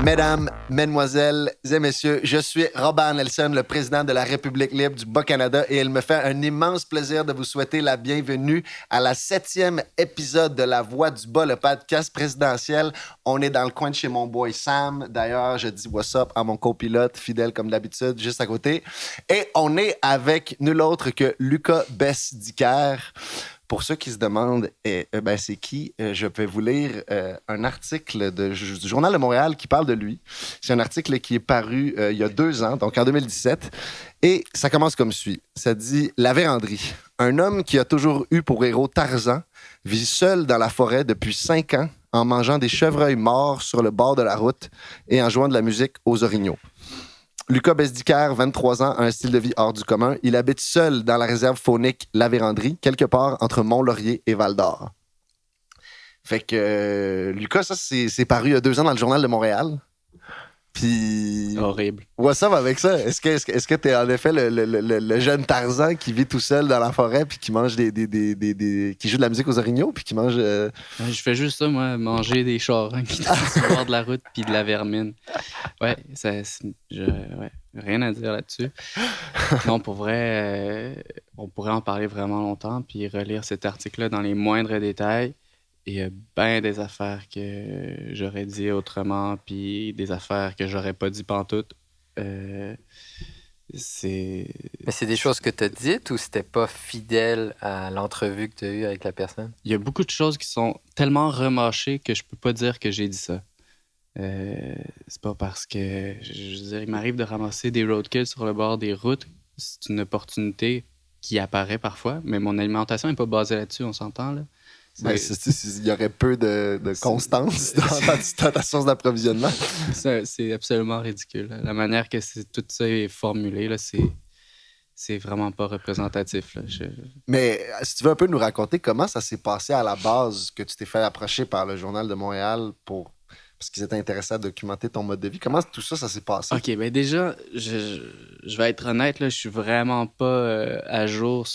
Mesdames, Mesdemoiselles et Messieurs, je suis Robert Nelson, le président de la République libre du Bas-Canada, et il me fait un immense plaisir de vous souhaiter la bienvenue à la 7e épisode de La Voix du Bas, le podcast présidentiel. On est dans le coin de chez mon boy Sam. D'ailleurs, je dis what's up à mon copilote, fidèle comme d'habitude, juste à côté. Et on est avec nul autre que Lucas Besdiker. Pour ceux qui se demandent, c'est qui? Je vais vous lire un article du Journal de Montréal qui parle de lui. C'est un article qui est paru il y a 2 ans, donc en 2017. Et ça commence comme suit. Ça dit « La Vérandrie. Un homme qui a toujours eu pour héros Tarzan vit seul dans la forêt depuis 5 ans en mangeant des chevreuils morts sur le bord de la route et en jouant de la musique aux orignaux. » Lucas Besdiker, 23 ans, a un style de vie hors du commun. Il habite seul dans la réserve faunique La Vérandrie, quelque part entre Mont-Laurier et Val-d'Or. Fait que Lucas, ça, c'est paru il y a 2 ans dans le Journal de Montréal. Puis... Horrible. What's up avec ça? Est-ce que t'es en effet le jeune Tarzan qui vit tout seul dans la forêt puis qui mange qui joue de la musique aux orignaux puis qui mange... Je fais juste ça, moi, manger des charins qui sont sur le bord de la route puis de la vermine. Ouais, rien à dire là-dessus. Non, pour vrai, on pourrait en parler vraiment longtemps puis relire cet article-là dans les moindres détails. Il y a bien des affaires que j'aurais dit autrement, puis des affaires que j'aurais pas dit pantoute. Mais c'est des choses que tu as dites ou c'était pas fidèle à l'entrevue que tu as eue avec la personne? Il y a beaucoup de choses qui sont tellement remâchées que je peux pas dire que j'ai dit ça. C'est pas parce que... Je veux dire, il m'arrive de ramasser des roadkills sur le bord des routes. C'est une opportunité qui apparaît parfois, mais mon alimentation n'est pas basée là-dessus, on s'entend, là. Il y aurait peu de constance dans ta source d'approvisionnement. C'est absolument ridicule. La manière que tout ça est formulé, là, c'est vraiment pas représentatif. Là. Mais si tu veux un peu nous raconter comment ça s'est passé à la base, que tu t'es fait approcher par le Journal de Montréal parce qu'ils étaient intéressés à documenter ton mode de vie. Comment tout ça s'est passé? OK, bien déjà, je vais être honnête, là, je suis vraiment pas à jour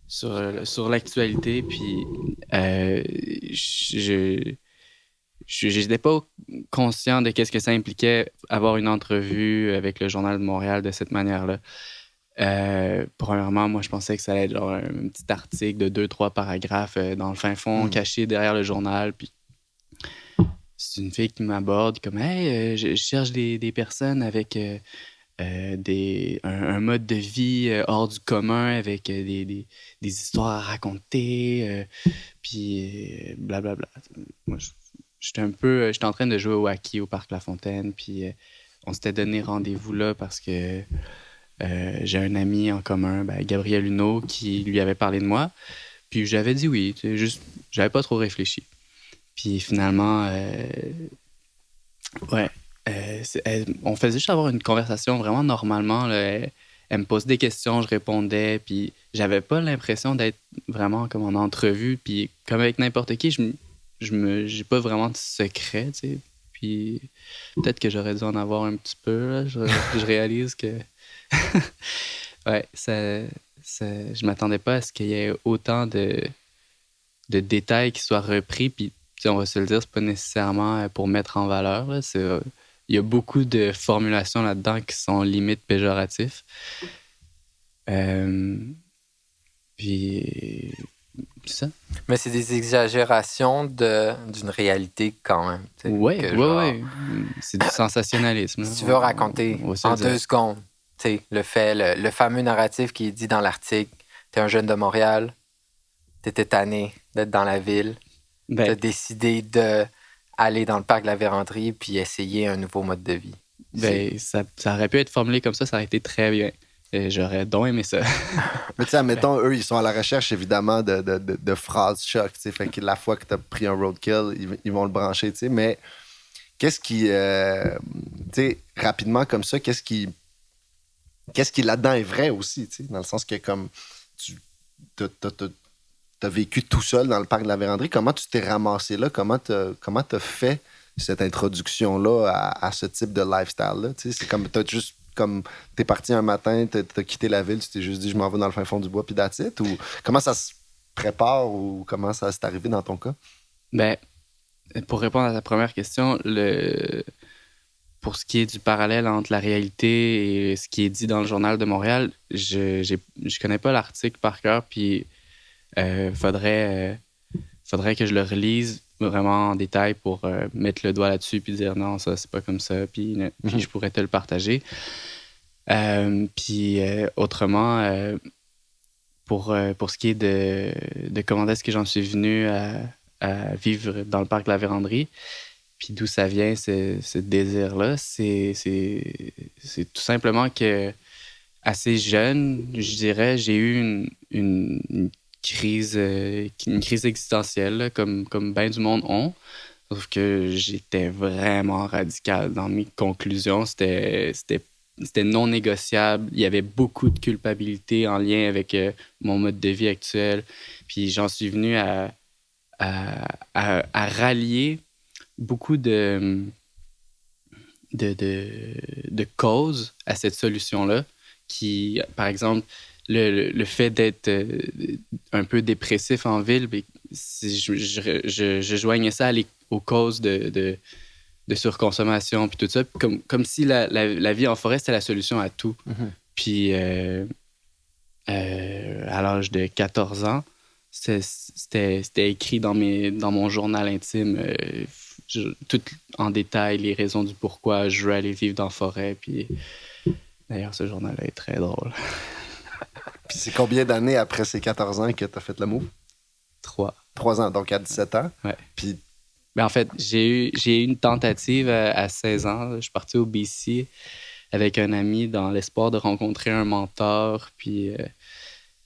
sur l'actualité, puis je n'étais pas conscient de qu'est-ce que ça impliquait avoir une entrevue avec le Journal de Montréal de cette manière-là. Premièrement, moi, je pensais que ça allait être genre un petit article de 2-3 paragraphes dans le fin fond, caché derrière le journal, puis c'est une fille qui m'aborde comme « Hey, je cherche des personnes avec... un mode de vie hors du commun avec des histoires à raconter, puis blablabla. Moi, j'étais en train de jouer au hockey au Parc La Fontaine, puis on s'était donné rendez-vous là parce que j'ai un ami en commun, Gabriel Huneau, qui lui avait parlé de moi, puis j'avais dit oui, juste, j'avais pas trop réfléchi. Puis finalement, on faisait juste avoir une conversation vraiment normalement. Là. Elle me posait des questions, je répondais, puis j'avais pas l'impression d'être vraiment comme en entrevue. Puis comme avec n'importe qui, j'ai pas vraiment de secret, tu sais. Puis peut-être que j'aurais dû en avoir un petit peu. Là. Je réalise que... ouais, je m'attendais pas à ce qu'il y ait autant de détails qui soient repris, puis on va se le dire, c'est pas nécessairement pour mettre en valeur. Là. Il y a beaucoup de formulations là-dedans qui sont limite péjoratifs. Puis, c'est ça. Mais c'est des exagérations d'une réalité quand même. Oui. C'est du sensationnalisme. Si tu veux raconter en 2 secondes, le fameux narratif qui est dit dans l'article, t'es un jeune de Montréal, t'étais tanné d'être dans la ville, t'as décidé d'aller dans le parc de la Vérandrie puis essayer un nouveau mode de vie. Ça aurait pu être formulé comme ça aurait été très bien. Et j'aurais donc aimé ça. Mais tu sais, admettons, eux, ils sont à la recherche, évidemment, de phrases choc. Fait que la fois que t'as pris un roadkill, ils vont le brancher, tu sais. Mais qu'est-ce qui... tu sais, rapidement comme ça, qu'est-ce qui là-dedans est vrai aussi, tu sais, dans le sens que comme tu t'as vécu tout seul dans le parc de la Vérandrie, comment tu t'es ramassé là? Comment t'as fait cette introduction-là à ce type de lifestyle-là? Tu sais, c'est comme t'es parti un matin, t'as quitté la ville, tu t'es juste dit je m'en vais dans le fin fond du bois puis that's it? Ou comment ça se prépare ou comment ça s'est arrivé dans ton cas? Ben, pour répondre à ta première question, pour ce qui est du parallèle entre la réalité et ce qui est dit dans le Journal de Montréal, je connais pas l'article par cœur, puis faudrait que je le relise vraiment en détail pour mettre le doigt là-dessus puis dire non, ça, c'est pas comme ça, puis je pourrais te le partager. Puis autrement, pour ce qui est de comment est-ce que j'en suis venu à vivre dans le parc de la Vérandrie, puis d'où ça vient, ce désir-là, c'est tout simplement que assez jeune, je dirais, j'ai eu une crise existentielle, là, comme bien du monde ont. Sauf que j'étais vraiment radical dans mes conclusions. C'était non négociable. Il y avait beaucoup de culpabilité en lien avec mon mode de vie actuel. Puis j'en suis venu à rallier beaucoup de causes à cette solution-là, qui, par exemple, le fait d'être un peu dépressif en ville, je joignais ça aux causes de surconsommation, puis tout ça, comme si la vie en forêt, c'était la solution à tout. Mm-hmm. Puis, à l'âge de 14 ans, c'était écrit dans mon journal intime, tout en détail, les raisons du pourquoi je veux aller vivre dans la forêt. Puis, d'ailleurs, ce journal est très drôle. Puis c'est combien d'années après ces 14 ans que tu as fait le move? 3. 3 ans, donc à 17 ans. Ouais. Puis... Ben, en fait, j'ai eu une tentative à 16 ans. Je suis parti au BC avec un ami dans l'espoir de rencontrer un mentor. Puis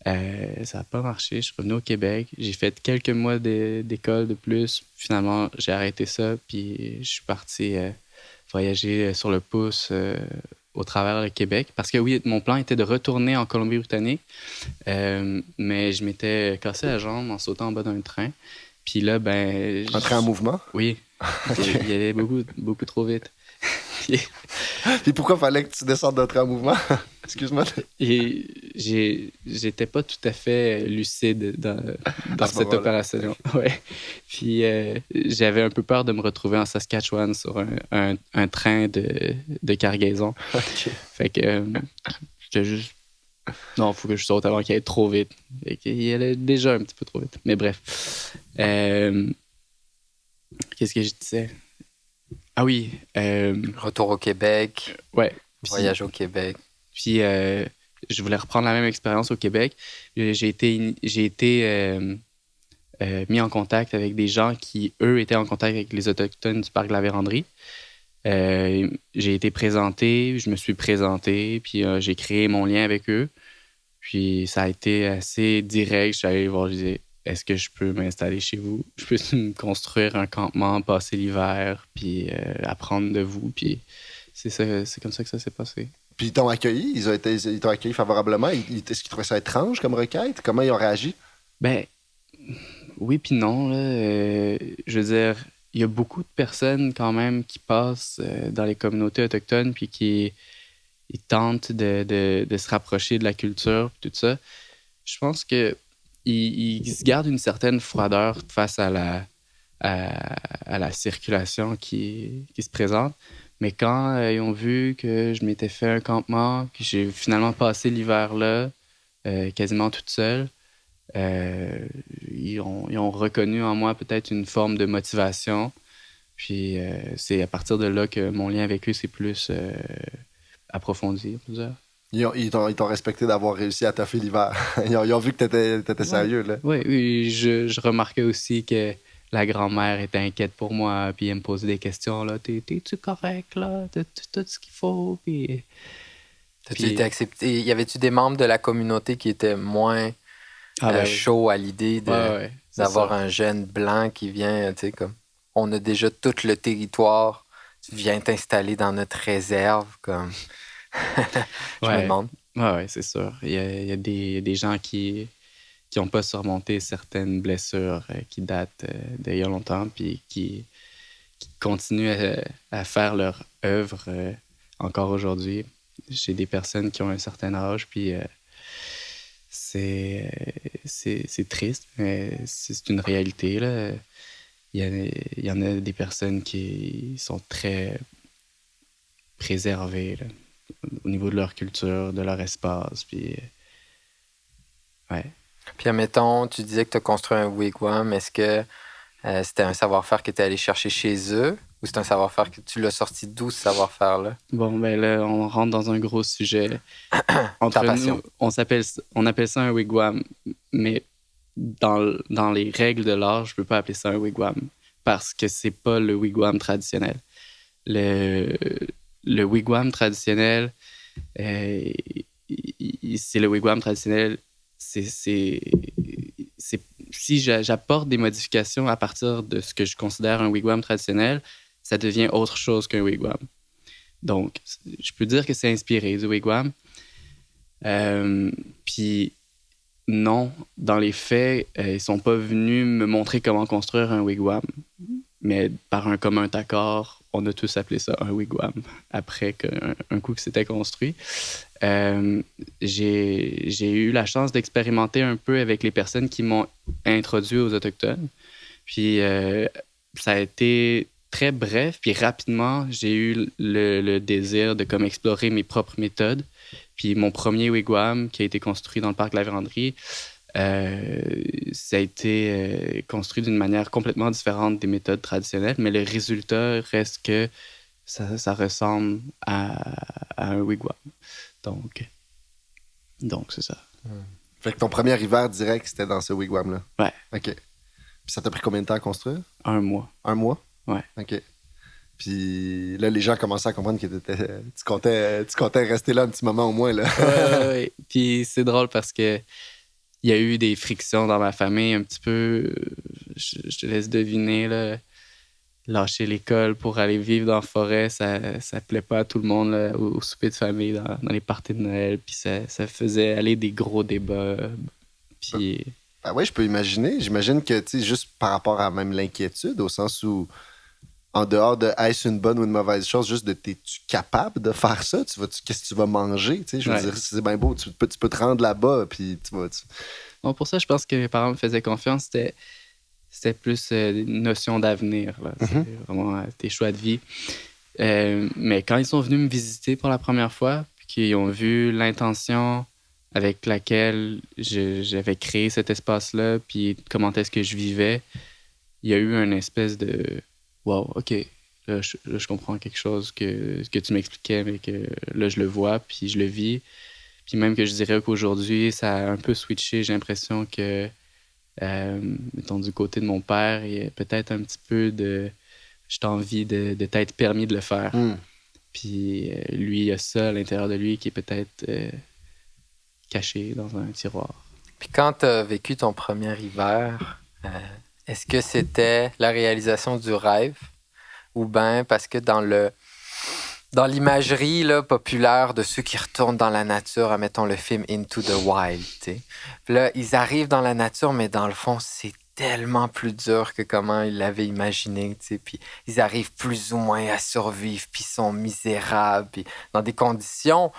ça n'a pas marché. Je suis revenu au Québec. J'ai fait quelques mois d'école de plus. Finalement, j'ai arrêté ça. Puis je suis parti voyager sur le pouce au travers le Québec. Parce que oui, mon plan était de retourner en Colombie-Britannique. Mais je m'étais cassé la jambe en sautant en bas d'un train. Puis là, ben... Un train en mouvement? Oui. Okay. Il allait beaucoup, beaucoup trop vite. Puis pourquoi fallait que tu descendes d'un train en mouvement? Excuse-moi. J'étais pas tout à fait lucide dans cette opération. Ouais. Puis j'avais un peu peur de me retrouver en Saskatchewan sur un train de cargaison. Okay. Fait que j'étais juste... Non, il faut que je saute avant qu'il aille trop vite. Et qu'il allait déjà un petit peu trop vite. Mais bref. Qu'est-ce que je disais? Ah oui. Retour au Québec. Ouais. Voyage au Québec. Puis, je voulais reprendre la même expérience au Québec. J'ai été mis en contact avec des gens qui, eux, étaient en contact avec les Autochtones du parc de la Vérandrie. J'ai été présenté, je me suis présenté, puis j'ai créé mon lien avec eux. Puis ça a été assez direct. Je suis allé voir, je disais, est-ce que je peux m'installer chez vous? Je peux me construire un campement, passer l'hiver, puis apprendre de vous. Puis c'est comme ça que ça s'est passé. Puis ils t'ont accueilli? Ils t'ont accueilli favorablement? Est-ce qu'ils trouvaient ça étrange comme requête? Comment ils ont réagi? Ben, oui puis non. Là. Je veux dire, il y a beaucoup de personnes quand même qui passent dans les communautés autochtones puis qui ils tentent de se rapprocher de la culture tout ça. Je pense que ils se gardent une certaine froideur face à la circulation qui se présente. Mais quand ils ont vu que je m'étais fait un campement, puis j'ai finalement passé l'hiver là, quasiment toute seule, ils ont reconnu en moi peut-être une forme de motivation. Puis c'est à partir de là que mon lien avec eux s'est plus approfondi, on peut dire. Ils t'ont respecté d'avoir réussi à taffer l'hiver. Ils ont vu que t'étais sérieux, là. Oui, je remarquais aussi que la grand-mère était inquiète pour moi, puis elle me posait des questions, là. T'es-tu correct, là? T'as-tu tout ce qu'il faut? Puis... T'as-tu été accepté? Y avait-tu des membres de la communauté qui étaient moins chauds à l'idée d'avoir un jeune blanc qui vient, tu sais, comme... On a déjà tout le territoire, tu viens t'installer dans notre réserve, comme... Je me demande. Oui, c'est sûr. Il y a des gens qui n'ont pas surmonté certaines blessures qui datent d'il y a longtemps, puis qui continuent à faire leur œuvre encore aujourd'hui. J'ai des personnes qui ont un certain âge, puis c'est triste, mais c'est une réalité, là. Il y en a des personnes qui sont très préservés là, au niveau de leur culture, de leur espace. Puis, ouais. Puis, admettons, tu disais que tu as construit un wigwam. Est-ce que c'était un savoir-faire que tu es allé chercher chez eux ou c'est un savoir-faire que tu l'as sorti d'où, ce savoir-faire-là? Bon, ben là, on rentre dans un gros sujet. Entre nous, on appelle ça un wigwam, mais dans les règles de l'art, je peux pas appeler ça un wigwam parce que c'est pas le wigwam traditionnel. Le wigwam traditionnel, c'est le wigwam traditionnel. Si j'apporte des modifications à partir de ce que je considère un wigwam traditionnel, ça devient autre chose qu'un wigwam. Donc, je peux dire que c'est inspiré du wigwam. Puis, non, dans les faits, ils sont pas venus me montrer comment construire un wigwam. Mais par un commun accord, on a tous appelé ça un wigwam après un coup que c'était construit. J'ai eu la chance d'expérimenter un peu avec les personnes qui m'ont introduit aux Autochtones. Puis ça a été très bref, puis rapidement, j'ai eu le désir de comme explorer mes propres méthodes. Puis mon premier wigwam qui a été construit dans le parc La Vérandrie, ça a été construit d'une manière complètement différente des méthodes traditionnelles, mais le résultat reste que ça ressemble à un wigwam. Donc c'est ça. Fait que ton premier hiver direct, c'était dans ce wigwam-là? Ouais. OK. Puis ça t'a pris combien de temps à construire? 1 mois. 1 mois? Ouais. OK. Puis là, les gens commençaient à comprendre que tu comptais rester là un petit moment au moins, là. Ouais. Puis c'est drôle parce que il y a eu des frictions dans ma famille un petit peu. Je te laisse deviner, là. Lâcher l'école pour aller vivre dans la forêt, ça plaît pas à tout le monde là, au souper de famille, dans les parties de Noël. Puis ça faisait aller des gros débats. Puis... Ben oui, je peux imaginer. J'imagine que, tu sais, juste par rapport à même l'inquiétude, au sens où, en dehors de est-ce une bonne ou une mauvaise chose, juste de t'es-tu capable de faire ça? Qu'est-ce que tu vas manger? Tu sais, je veux dire, c'est bien beau, tu peux te rendre là-bas, puis tu vas... Bon, pour ça, je pense que mes parents me faisaient confiance. C'était plus une notion d'avenir. Là. C'est vraiment tes choix de vie. Mais quand ils sont venus me visiter pour la première fois, puis qu'ils ont vu l'intention avec laquelle j'avais créé cet espace-là, puis comment est-ce que je vivais, il y a eu une espèce de « Wow, OK, là, je comprends quelque chose que tu m'expliquais, mais que là, je le vois, puis je le vis. » Puis même que je dirais qu'aujourd'hui, ça a un peu switché. J'ai l'impression que mettons, du côté de mon père, il y a peut-être un petit peu de... J'ai envie de t'être permis de le faire. Puis lui, il y a ça à l'intérieur de lui qui est peut-être caché dans un tiroir. Puis quand tu as vécu ton premier hiver, est-ce que c'était la réalisation du rêve ou bien parce que dans l'imagerie là, populaire de ceux qui retournent dans la nature, mettons le film Into the Wild, t'sais. Puis là, ils arrivent dans la nature, mais dans le fond, c'est tellement plus dur que comment ils l'avaient imaginé, t'sais. Puis ils arrivent plus ou moins à survivre, puis ils sont misérables, puis dans des conditions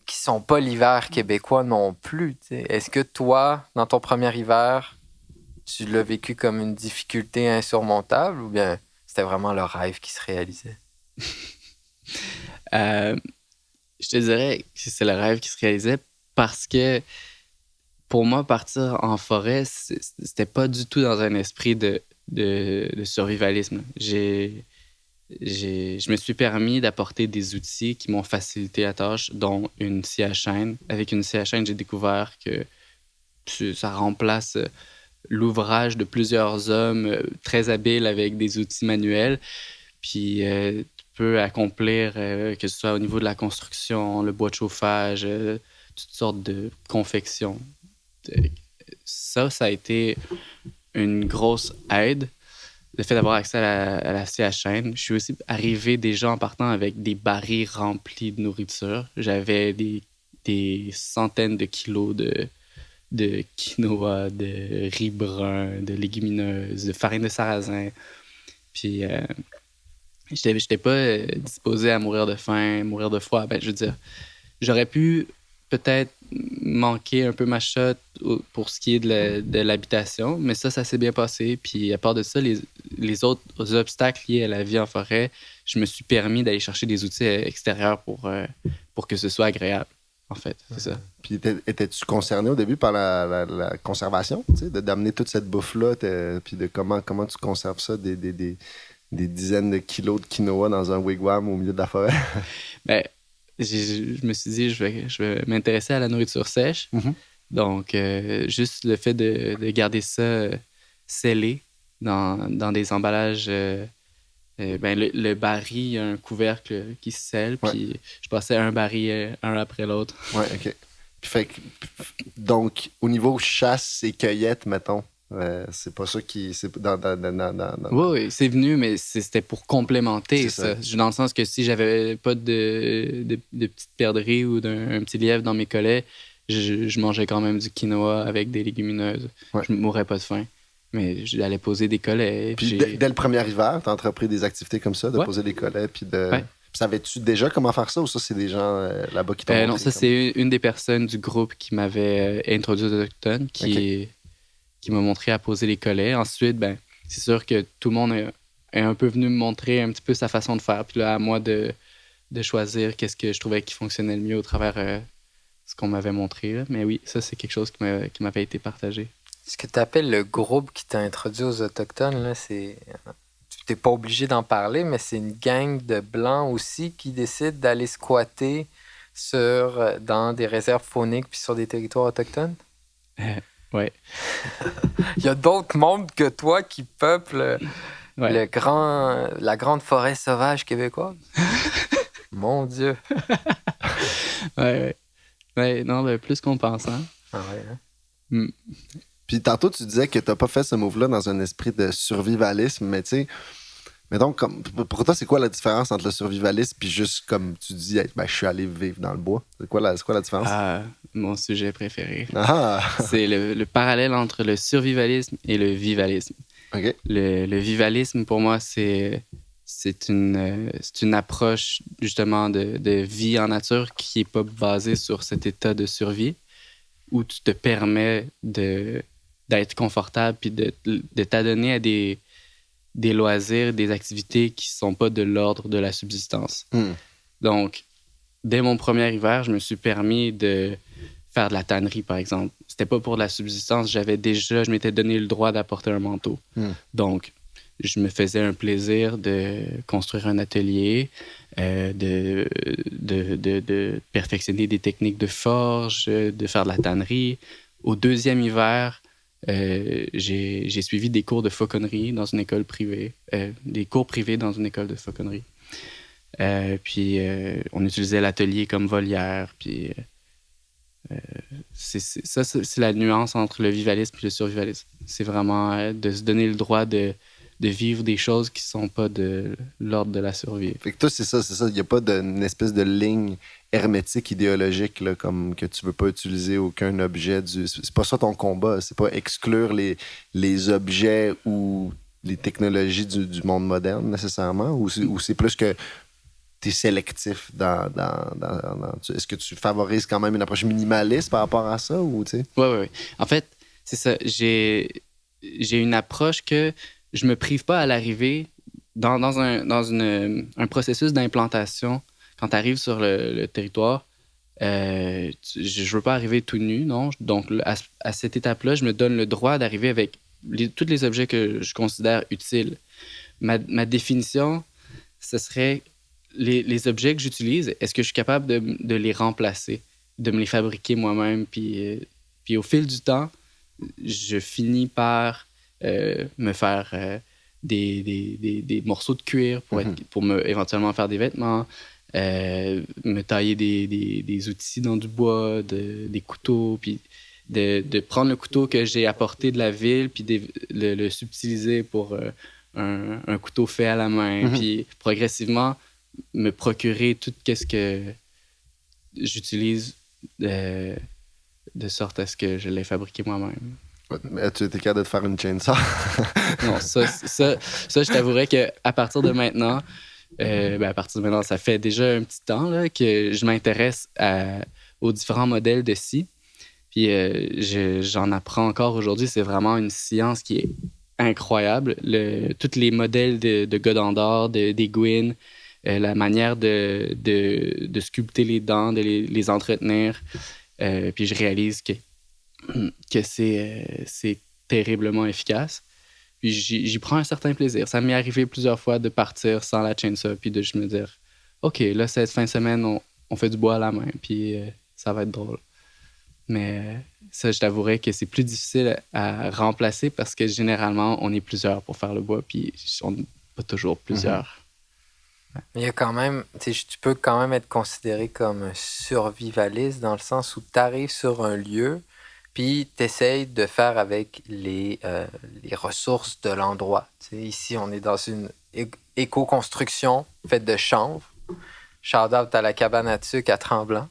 qui sont pas l'hiver québécois non plus, t'sais. Est-ce que toi, dans ton premier hiver, tu l'as vécu comme une difficulté insurmontable ou bien c'était vraiment le rêve qui se réalisait? Je te dirais que c'est le rêve qui se réalisait parce que pour moi, partir en forêt, c'était pas du tout dans un esprit de survivalisme. Je me suis permis d'apporter des outils qui m'ont facilité la tâche, dont une scie à chaîne. Avec une scie à chaîne, j'ai découvert que ça remplace l'ouvrage de plusieurs hommes très habiles avec des outils manuels. Puis peut accomplir, que ce soit au niveau de la construction, le bois de chauffage, toutes sortes de confections. Ça a été une grosse aide, le fait d'avoir accès à la scie à chaîne. Je suis aussi arrivé déjà en partant avec des barils remplis de nourriture. J'avais des centaines de kilos de quinoa, de riz brun, de légumineuses, de farine de sarrasin. Puis... J'étais pas disposé à mourir de faim, mourir de froid. Ben, je veux dire, j'aurais pu peut-être manquer un peu ma shot pour ce qui est de l'habitation, mais ça s'est bien passé. Puis à part de ça, les autres obstacles liés à la vie en forêt, je me suis permis d'aller chercher des outils extérieurs pour que ce soit agréable, en fait. C'est ça. Puis étais-tu concerné au début par la conservation, d'amener toute cette bouffe-là, puis de comment tu conserves ça, des dizaines de kilos de quinoa dans un wigwam au milieu de la forêt? Ben, je me suis dit, je vais m'intéresser à la nourriture sèche. Mm-hmm. Donc, juste le fait de garder ça scellé dans des emballages. Le baril, il y a un couvercle qui se scelle, puis je passais un baril un après l'autre. Ouais, OK. Donc, au niveau chasse et cueillette, mettons, c'est pas ça qui... C'est dans... Oui, c'est venu, mais c'était pour complémenter ça. Dans le sens que si j'avais pas de petites perdrix ou d'un petit lièvre dans mes collets, je mangeais quand même du quinoa avec des légumineuses. Ouais. Je ne mourrais pas de faim. Mais j'allais poser des collets. Puis dès le premier hiver, tu as entrepris des activités comme ça, de poser des collets, puis de... Ouais. Puis savais-tu déjà comment faire ça, ou ça, c'est des gens là-bas qui t'ont montré? Non, ça, c'est une des personnes du groupe qui m'avait introduit aux Autochtones, qui m'a montré à poser les collets. Ensuite, c'est sûr que tout le monde est un peu venu me montrer un petit peu sa façon de faire. Puis là, à moi de choisir qu'est-ce que je trouvais qui fonctionnait le mieux au travers ce qu'on m'avait montré. Là. Mais oui, ça, c'est quelque chose qui m'avait été partagé. Ce que tu appelles le groupe qui t'a introduit aux Autochtones, là, c'est... Tu n'es pas obligé d'en parler, mais c'est une gang de Blancs aussi qui décident d'aller squatter dans des réserves fauniques puis sur des territoires autochtones? Oui. Il y a d'autres mondes que toi qui peuplent la grande forêt sauvage québécoise? Mon Dieu! Ouais. Non, plus qu'on pense, hein? Ah ouais, hein? Mm. Puis tantôt, tu disais que tu n'as pas fait ce move-là dans un esprit de survivalisme, mais tu sais, mettons, pour toi, c'est quoi la différence entre le survivalisme puis juste, comme tu dis, je suis allé vivre dans le bois? C'est quoi la différence? Ah, mon sujet préféré. Ah! C'est le parallèle entre le survivalisme et le vivalisme. OK. Le vivalisme, pour moi, c'est une approche, justement, de vie en nature qui n'est pas basée sur cet état de survie où tu te permets d'être confortable puis de t'adonner à des loisirs, des activités qui ne sont pas de l'ordre de la subsistance. Donc, dès mon premier hiver, je me suis permis de faire de la tannerie, par exemple. C'était pas pour la subsistance. Je m'étais donné le droit d'apporter un manteau. Donc, je me faisais un plaisir de construire un atelier, de perfectionner des techniques de forge, de faire de la tannerie. Au deuxième hiver, j'ai suivi des cours de fauconnerie dans une école privée, des cours privés dans une école de fauconnerie. Puis on utilisait l'atelier comme volière. Puis c'est la nuance entre le vivalisme et le survivalisme. C'est vraiment de se donner le droit de vivre des choses qui ne sont pas de l'ordre de la survie. Fait que toi, c'est ça. Il n'y a pas d'une espèce de ligne hermétique idéologique là, comme que tu ne veux pas utiliser aucun objet. C'est pas ça ton combat. C'est pas exclure les objets ou les technologies du monde moderne nécessairement, ou c'est plus que tu es sélectif est-ce que tu favorises quand même une approche minimaliste par rapport à ça? Oui. En fait, c'est ça. J'ai une approche que je me prive pas à l'arrivée dans un processus d'implantation. Quand tu arrives sur le territoire, je veux pas arriver tout nu, non? Donc, à cette étape-là, je me donne le droit d'arriver avec tous les objets que je considère utiles. Ma définition, ce serait les objets que j'utilise, est-ce que je suis capable de les remplacer, de me les fabriquer moi-même? Puis au fil du temps, je finis par me faire des morceaux de cuir pour éventuellement faire des vêtements, me tailler des outils dans du bois, des couteaux, puis de prendre le couteau que j'ai apporté de la ville, puis le subtiliser pour un couteau fait à la main, puis progressivement me procurer tout ce que j'utilise de sorte à ce que je l'ai fabriqué moi-même. Mais tu étais capable de te faire une chainsaw? Non, ça, je t'avouerais qu'à partir de maintenant, ça fait déjà un petit temps là, que je m'intéresse aux différents modèles de scie. Puis j'en apprends encore aujourd'hui. C'est vraiment une science qui est incroyable. Tous les modèles de Godendor, des Gwyn, la manière de sculpter les dents, de les entretenir. Puis je réalise que c'est terriblement efficace. Puis j'y prends un certain plaisir. Ça m'est arrivé plusieurs fois de partir sans la chainsaw, puis de juste me dire, OK, là, cette fin de semaine, on fait du bois à la main, puis ça va être drôle. Mais ça, je t'avouerais que c'est plus difficile à remplacer parce que généralement, on est plusieurs pour faire le bois, puis on n'est pas toujours plusieurs. Mais il y a quand même, tu peux quand même être considéré comme un survivaliste dans le sens où tu arrives sur un lieu, puis tu essayes de faire avec les ressources de l'endroit. T'sais, ici, on est dans une éco-construction faite de chanvre. Shout-out à la cabane à tuque à Tremblant.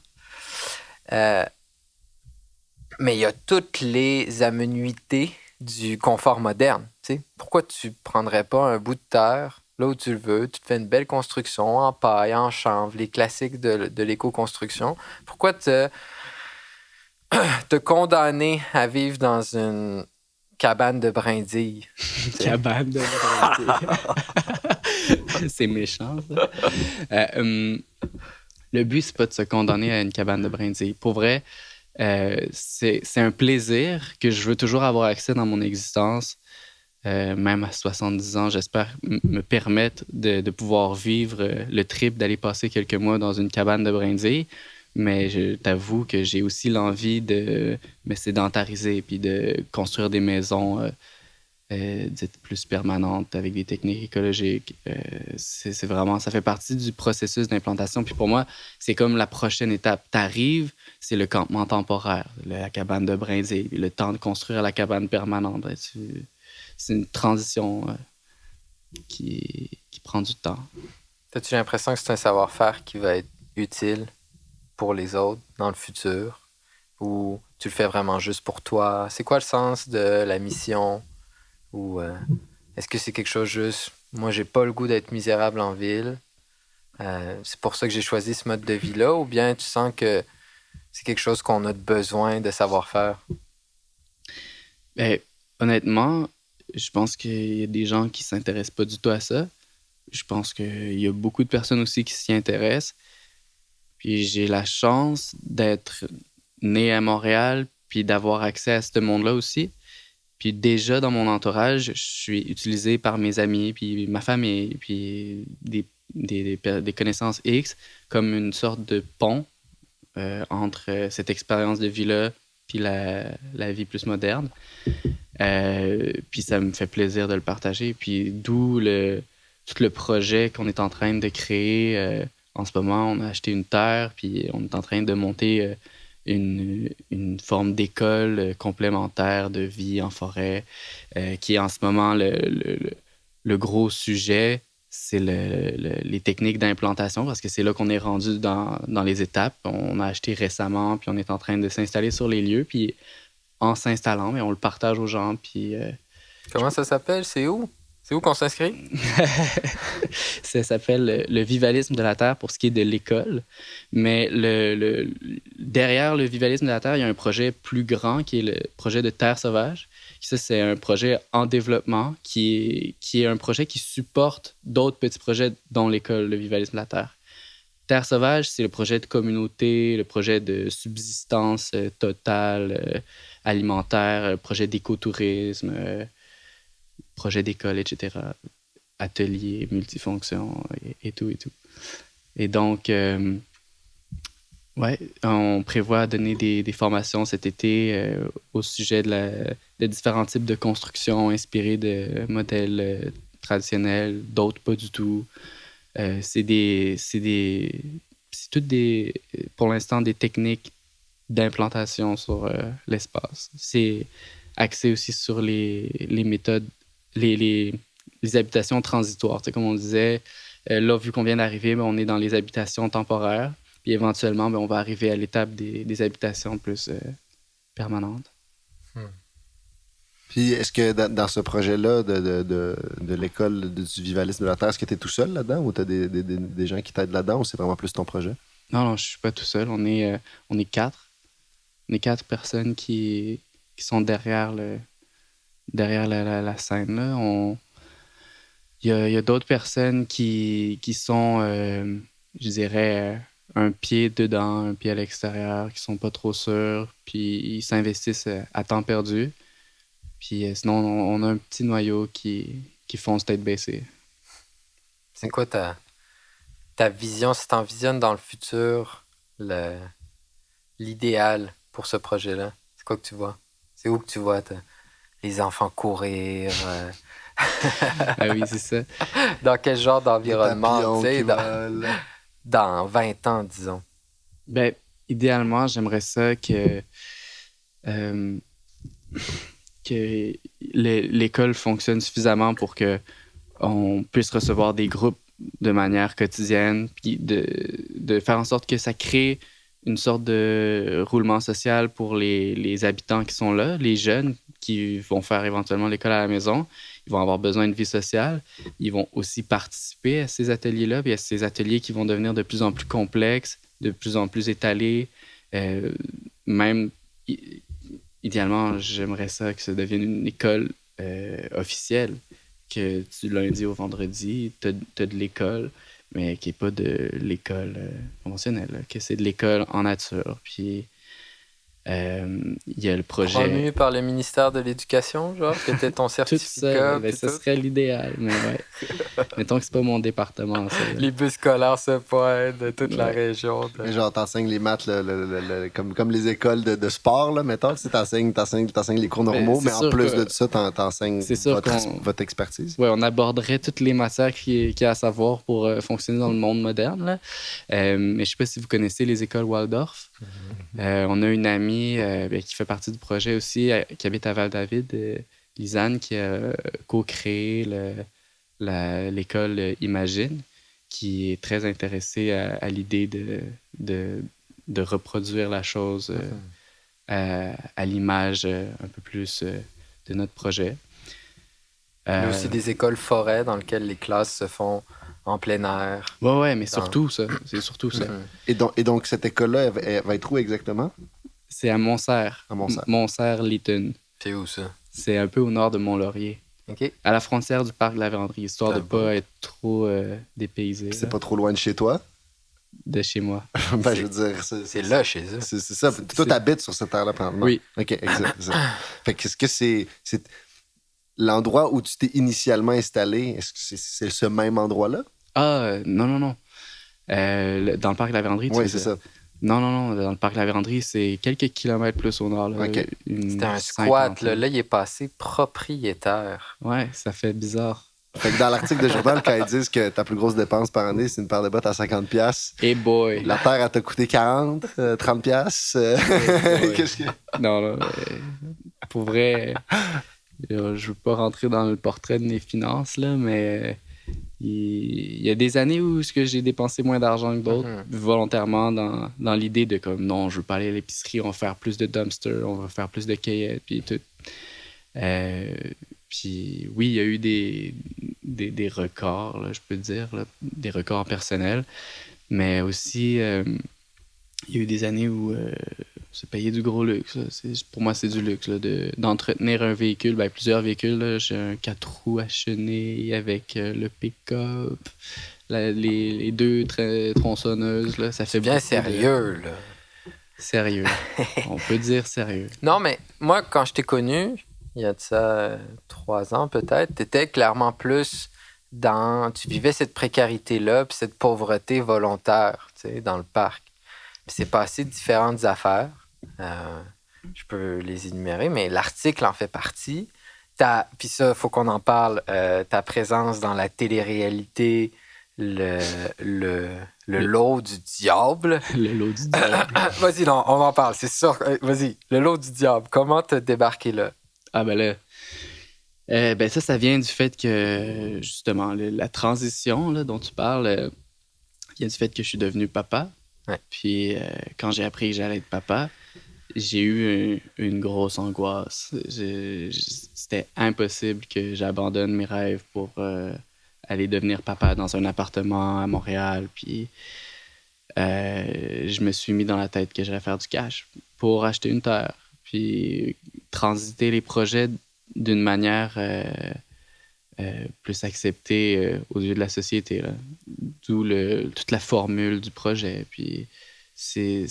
Mais il y a toutes les amenuités du confort moderne. T'sais. Pourquoi tu prendrais pas un bout de terre là où tu le veux, tu te fais une belle construction en paille, en chanvre, les classiques de l'éco-construction. Pourquoi te condamner à vivre dans une cabane de brindilles? Cabane de brindilles. C'est méchant, ça. Le but, c'est pas de se condamner à une cabane de brindilles. Pour vrai, c'est un plaisir que je veux toujours avoir accès dans mon existence. Même à 70 ans, j'espère me permettre de pouvoir vivre le trip d'aller passer quelques mois dans une cabane de brindilles. Mais je t'avoue que j'ai aussi l'envie de me sédentariser puis de construire des maisons dites plus permanentes avec des techniques écologiques. C'est vraiment, ça fait partie du processus d'implantation. Puis pour moi, c'est comme la prochaine étape. T'arrives, c'est le campement temporaire, la cabane de brindilles, le temps de construire la cabane permanente. C'est une transition qui prend du temps. As-tu l'impression que c'est un savoir-faire qui va être utile pour les autres dans le futur? Ou tu le fais vraiment juste pour toi? C'est quoi le sens de la mission? Ou est-ce que c'est quelque chose juste... Moi, j'ai pas le goût d'être misérable en ville. C'est pour ça que j'ai choisi ce mode de vie-là. Ou bien tu sens que c'est quelque chose qu'on a besoin de savoir faire? Ben, honnêtement, je pense qu'il y a des gens qui ne s'intéressent pas du tout à ça. Je pense qu'il y a beaucoup de personnes aussi qui s'y intéressent. Puis j'ai la chance d'être né à Montréal puis d'avoir accès à ce monde-là aussi. Puis déjà, dans mon entourage, je suis utilisé par mes amis puis ma famille puis des connaissances X comme une sorte de pont entre cette expérience de vie-là puis la vie plus moderne. Puis ça me fait plaisir de le partager. Puis d'où tout le projet qu'on est en train de créer. En ce moment, on a acheté une terre, puis on est en train de monter une forme d'école complémentaire de vie en forêt, qui est en ce moment le gros sujet. C'est les techniques d'implantation, parce que c'est là qu'on est rendu dans les étapes. On a acheté récemment, puis on est en train de s'installer sur les lieux. Puis en s'installant, mais on le partage aux gens. Puis, comment ça s'appelle? C'est où? C'est où qu'on s'inscrit? Ça s'appelle le vivalisme de la Terre pour ce qui est de l'école. Mais derrière le vivalisme de la Terre, il y a un projet plus grand qui est le projet de Terre sauvage. Ça, c'est un projet en développement qui est un projet qui supporte d'autres petits projets dont l'école, le vivalisme de la Terre. Terre sauvage, c'est le projet de communauté, le projet de subsistance totale, alimentaire, projet d'écotourisme, projet d'école, etc. Atelier, multifonction et tout et tout. Et donc, on prévoit donner des formations cet été au sujet de différents types de constructions inspirées de modèles traditionnels, d'autres pas du tout. C'est toutes pour l'instant, des techniques d'implantation sur l'espace. C'est axé aussi sur les méthodes, les habitations transitoires. Tu sais, comme on disait, là, vu qu'on vient d'arriver, on est dans les habitations temporaires. Puis éventuellement, on va arriver à l'étape des habitations plus permanentes. Puis est-ce que dans ce projet-là de l'école du vivalisme de la Terre, est-ce que tu es tout seul là-dedans ou tu as des gens qui t'aident là-dedans ou c'est vraiment plus ton projet? Non, je suis pas tout seul. On est 4. On est 4 personnes qui sont derrière derrière la scène. Là. Il y a d'autres personnes qui sont, je dirais, un pied dedans, un pied à l'extérieur, qui sont pas trop sûrs, puis ils s'investissent à temps perdu. Puis sinon, on a un petit noyau qui fonce tête baissée. C'est quoi ta vision, si tu envisionnes dans le futur l'idéal pour ce projet-là? C'est quoi que tu vois? C'est où que tu vois les enfants courir? Ah oui, c'est ça. Dans quel genre d'environnement, tu sais, dans 20 ans, disons? Ben, idéalement, j'aimerais ça que l'école fonctionne suffisamment pour que on puisse recevoir des groupes de manière quotidienne, puis de faire en sorte que ça crée une sorte de roulement social pour les habitants qui sont là, les jeunes qui vont faire éventuellement l'école à la maison. Ils vont avoir besoin de vie sociale. Ils vont aussi participer à ces ateliers-là, puis à ces ateliers qui vont devenir de plus en plus complexes, de plus en plus étalés. Même, idéalement, j'aimerais ça que ça devienne une école officielle, que du lundi au vendredi, tu as de l'école, mais qui n'est pas de l'école conventionnelle, là, que c'est de l'école en nature. Puis il y a le projet. Promu par le ministère de l'Éducation, genre, que tu ton certificat. Tout ça, ce serait l'idéal, mais ouais. Mettons que c'est pas mon département, ça. Les bus scolaires se pointent de toute la région. Genre, t'enseignes les maths comme les écoles de sport, là, mettons. T'enseignes les cours normaux, mais en plus de ça, t'enseignes votre expertise. Oui, on aborderait toutes les matières qu'il y a à savoir pour fonctionner dans le monde moderne, là. Mais je sais pas si vous connaissez les écoles Waldorf. On a une amie qui fait partie du projet aussi, qui habite à Val-David, Lisanne, qui a co-créé l'école Imagine, qui est très intéressée à l'idée de reproduire la chose à l'image un peu plus de notre projet. Il y a aussi des écoles forêts dans lesquelles les classes se font en plein air. Ouais, mais surtout ça. C'est surtout ça. Et donc, cette école-là, elle va être où exactement? C'est à Montserre. Montserre-Lytton. C'est où ça? C'est un peu au nord de Mont-Laurier. OK. À la frontière du parc de la Vérandrie, histoire de ne pas être trop dépaysé. C'est pas trop loin de chez toi? De chez moi. Je veux dire... C'est là chez eux. C'est ça. Toi, t'habites sur cette terre-là, pendant. Oui. OK, exact. Fait qu'est-ce que c'est l'endroit où tu t'es initialement installé? Est-ce que c'est ce même endroit-là? Ah, non. Dans le parc de la Vérandrie, tu Oui, c'est ça. Non. Dans le parc de la Vérandrie, c'est quelques kilomètres plus au nord. Là, OK. C'était un squat. Là, il est passé propriétaire. Ouais, ça fait bizarre. Fait que dans l'article de journal, quand ils disent que ta plus grosse dépense par année, c'est une paire de bottes à 50$. Hey boy! La terre, elle t'a coûté 40, 30$. Qu'est-ce que... Non, pour vrai, je veux pas rentrer dans le portrait de mes finances, là, mais il y a des années où j'ai dépensé moins d'argent que d'autres, volontairement, dans l'idée de comme, non, je veux pas aller à l'épicerie, on va faire plus de dumpster, on va faire plus de quillettes, puis tout. Puis oui, il y a eu des records, là, je peux dire, là, des records personnels, mais aussi, il y a eu des années où c'est payé du gros luxe. Pour moi, c'est du luxe là, d'entretenir un véhicule, plusieurs véhicules. Là. J'ai un 4 roues à chenilles avec le pick-up, les deux tronçonneuses. Là, ça fait bien sérieux, là. Sérieux. On peut dire sérieux. Non, mais moi, quand je t'ai connu, il y a de ça 3 ans peut-être, t'étais clairement plus tu vivais cette précarité-là puis cette pauvreté volontaire, tu sais, dans le parc. Puis c'est passé différentes affaires. Je peux les énumérer, mais l'article en fait partie. Puis ça, il faut qu'on en parle. Ta présence dans la télé-réalité, le lot du diable. Le lot du diable. Vas-y, non, on en parle, c'est sûr. Vas-y, le lot du diable. Comment t'as débarqué là? Ah ben là, ça vient du fait que, justement, la transition là, dont tu parles, vient du fait que je suis devenu papa. Ouais. Puis quand j'ai appris que j'allais être papa, j'ai eu une grosse angoisse. C'était impossible que j'abandonne mes rêves pour aller devenir papa dans un appartement à Montréal. Puis je me suis mis dans la tête que j'allais faire du cash pour acheter une terre. Puis transiter les projets d'une manière plus acceptée aux yeux de la société. Là. D'où toute la formule du projet. Puis c'est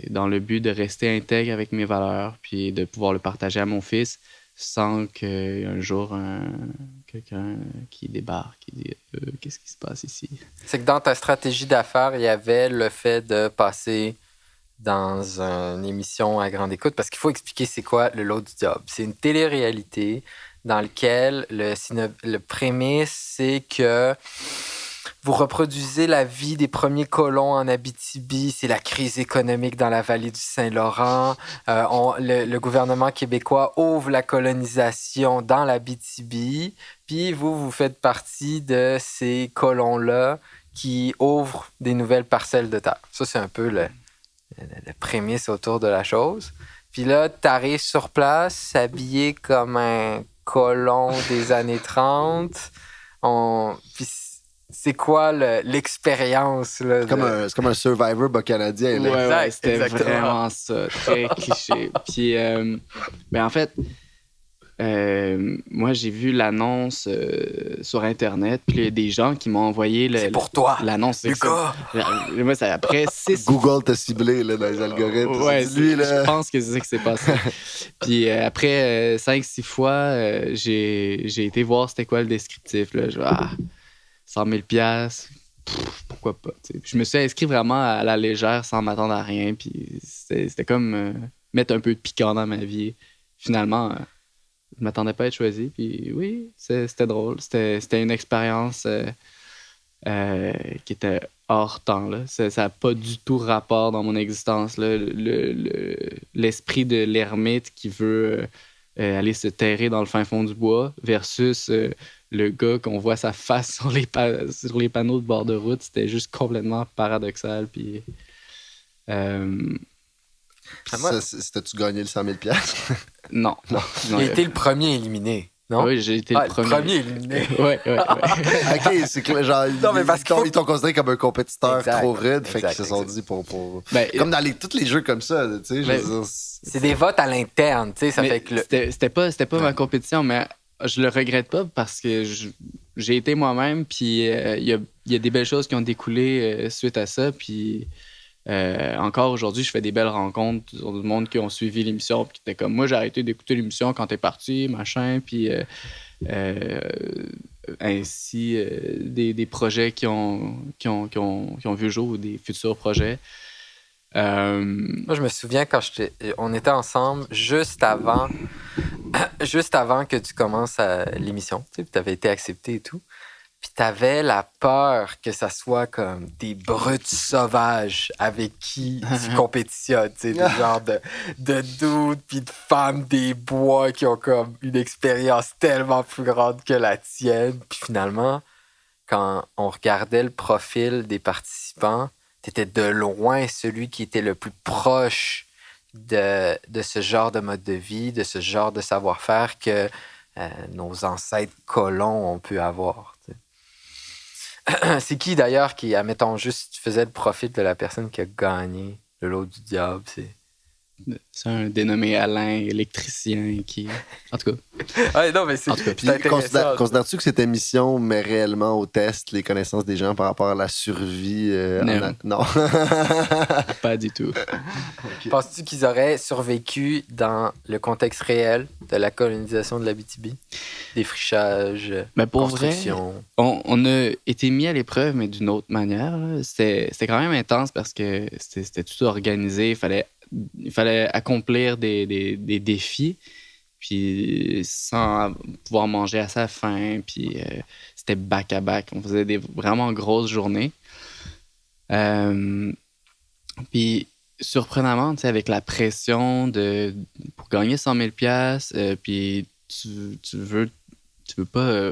dans le but de rester intègre avec mes valeurs, puis de pouvoir le partager à mon fils sans qu'un jour quelqu'un qui débarque et dit qu'est-ce qui se passe ici? C'est que dans ta stratégie d'affaires, il y avait le fait de passer dans une émission à grande écoute, parce qu'il faut expliquer c'est quoi le lot du diable. C'est une télé-réalité dans laquelle le prémisse, c'est que vous reproduisez la vie des premiers colons en Abitibi. C'est la crise économique dans la vallée du Saint-Laurent. Le gouvernement québécois ouvre la colonisation dans l'Abitibi. Puis vous faites partie de ces colons-là qui ouvrent des nouvelles parcelles de terre. Ça, c'est un peu le prémisse autour de la chose. Puis là, t'arrives sur place, habillé comme un colon des années 30. Puis c'est quoi l'expérience? Là, c'est comme un Survivor bas canadien. Là. Ouais, c'était vraiment ça. Très cliché. Puis, en fait, moi, j'ai vu l'annonce sur Internet, puis il y a des gens qui m'ont envoyé c'est pour toi, l'annonce. Lucas! Moi, ça, après 6... Google t'a ciblé là, dans les algorithmes. Ouais, lui, là. Je pense que c'est ça qui s'est passé. Puis après 5-6 fois, j'ai été voir c'était quoi le descriptif. Là. 100 000 $, pourquoi pas. T'sais. Je me suis inscrit vraiment à la légère sans m'attendre à rien. Puis c'était comme mettre un peu de piquant dans ma vie. Finalement, je m'attendais pas à être choisi. Puis oui, c'était drôle. C'était une expérience qui était hors temps. Là. Ça n'a pas du tout rapport dans mon existence. Là. L'esprit de l'ermite qui veut aller se terrer dans le fin fond du bois versus le gars qu'on voit sa face sur les panneaux de bord de route, c'était juste complètement paradoxal. Puis, c'était-tu gagné le 100 000 $? Non. Il a été le premier éliminé. Non? Oui, j'ai été le premier éliminé. Ouais. OK, c'est que genre, ils t'ont considéré comme un compétiteur trop rude, fait qu'ils se sont dit pour... comme dans tous les jeux comme ça, tu sais, c'est des votes à l'interne, tu sais, ça fait que... C'était pas ma compétition, mais je le regrette pas parce que j'ai été moi-même, puis il y a des belles choses qui ont découlé suite à ça, puis encore aujourd'hui, je fais des belles rencontres sur du monde qui ont suivi l'émission, puis qui étaient comme moi, j'ai arrêté d'écouter l'émission quand t'es parti, machin, puis ainsi des projets qui ont vu le jour ou des futurs projets. Moi, je me souviens quand on était ensemble juste avant que tu commences l'émission, tu sais, tu avais été accepté et tout. Puis t'avais la peur que ça soit comme des brutes sauvages avec qui tu compétitionnes, tu sais, des genres de dudes puis de femmes des bois qui ont comme une expérience tellement plus grande que la tienne. Puis finalement, quand on regardait le profil des participants, t'étais de loin celui qui était le plus proche de ce genre de mode de vie, de ce genre de savoir-faire que nos ancêtres colons ont pu avoir. T'sais. C'est qui d'ailleurs qui, admettons, juste tu faisais le profil de la personne qui a gagné le lot du diable? C'est un dénommé Alain, électricien, qui... En tout cas. Ouais, non, mais c'est intéressant. Considères-tu que cette émission met réellement au test les connaissances des gens par rapport à la survie? Non. Pas du tout. Okay. Penses-tu qu'ils auraient survécu dans le contexte réel de la colonisation de l'Abitibi? Défrichage, construction? Vrai, on a été mis à l'épreuve, mais d'une autre manière. C'était quand même intense parce que c'était tout organisé. Il fallait accomplir des défis, puis sans pouvoir manger à sa faim, puis c'était back-à-back. On faisait des vraiment grosses journées. Puis, surprenamment, avec la pression pour gagner 100 000 $, puis tu veux pas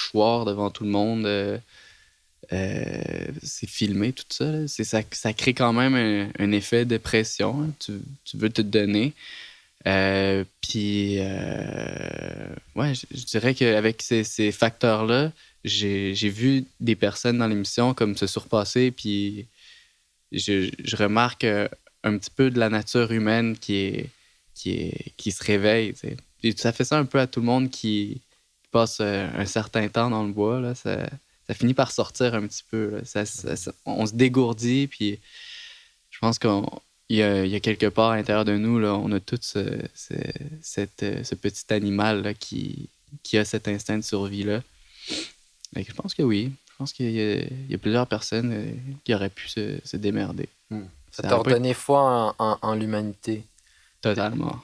choir devant tout le monde... c'est filmé, tout ça. Ça crée quand même un effet de pression. Hein. Tu veux te donner. Puis, ouais, je dirais qu'avec ces facteurs-là, j'ai vu des personnes dans l'émission comme se surpasser. Puis, je remarque un petit peu de la nature humaine qui se réveille. T'sais. ça fait ça un peu à tout le monde qui passe un certain temps dans le bois. Là, ça finit par sortir un petit peu. Là. On se dégourdit, puis je pense qu'il y a quelque part à l'intérieur de nous, là, on a tout ce petit animal là, qui a cet instinct de survie-là. Mais je pense que oui. Je pense qu'il y a plusieurs personnes qui auraient pu se démerder. Ça t'a redonné foi en l'humanité. Totalement.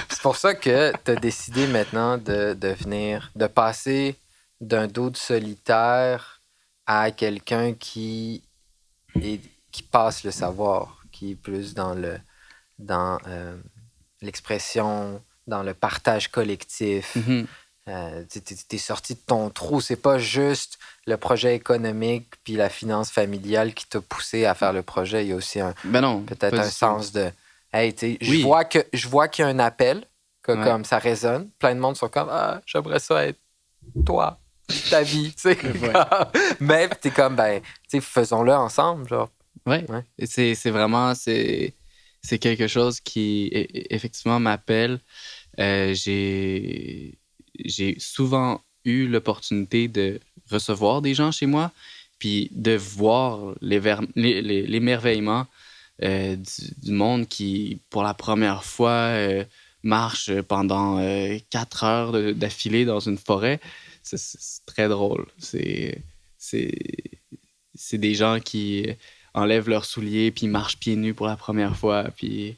C'est pour ça que tu as décidé maintenant de passer d'un doute solitaire à quelqu'un qui passe le savoir, qui est plus dans l'expression, dans le partage collectif. Mm-hmm. T'es sorti de ton trou. C'est pas juste le projet économique puis la finance familiale qui t'a poussé à faire le projet. Il y a aussi peut-être un sens de hey, je vois qu'il y a un appel, que comme ça résonne. Plein de monde sont comme j'aimerais ça être toi, ta vie. Mais t'es comme faisons-le ensemble. Genre. Ouais. Et c'est vraiment c'est quelque chose qui effectivement m'appelle. J'ai souvent eu l'opportunité de recevoir des gens chez moi, puis de voir l'émerveillement du monde qui, pour la première fois, marche pendant 4 heures d'affilée dans une forêt. C'est très drôle. C'est des gens qui enlèvent leurs souliers puis marchent pieds nus pour la première fois. Puis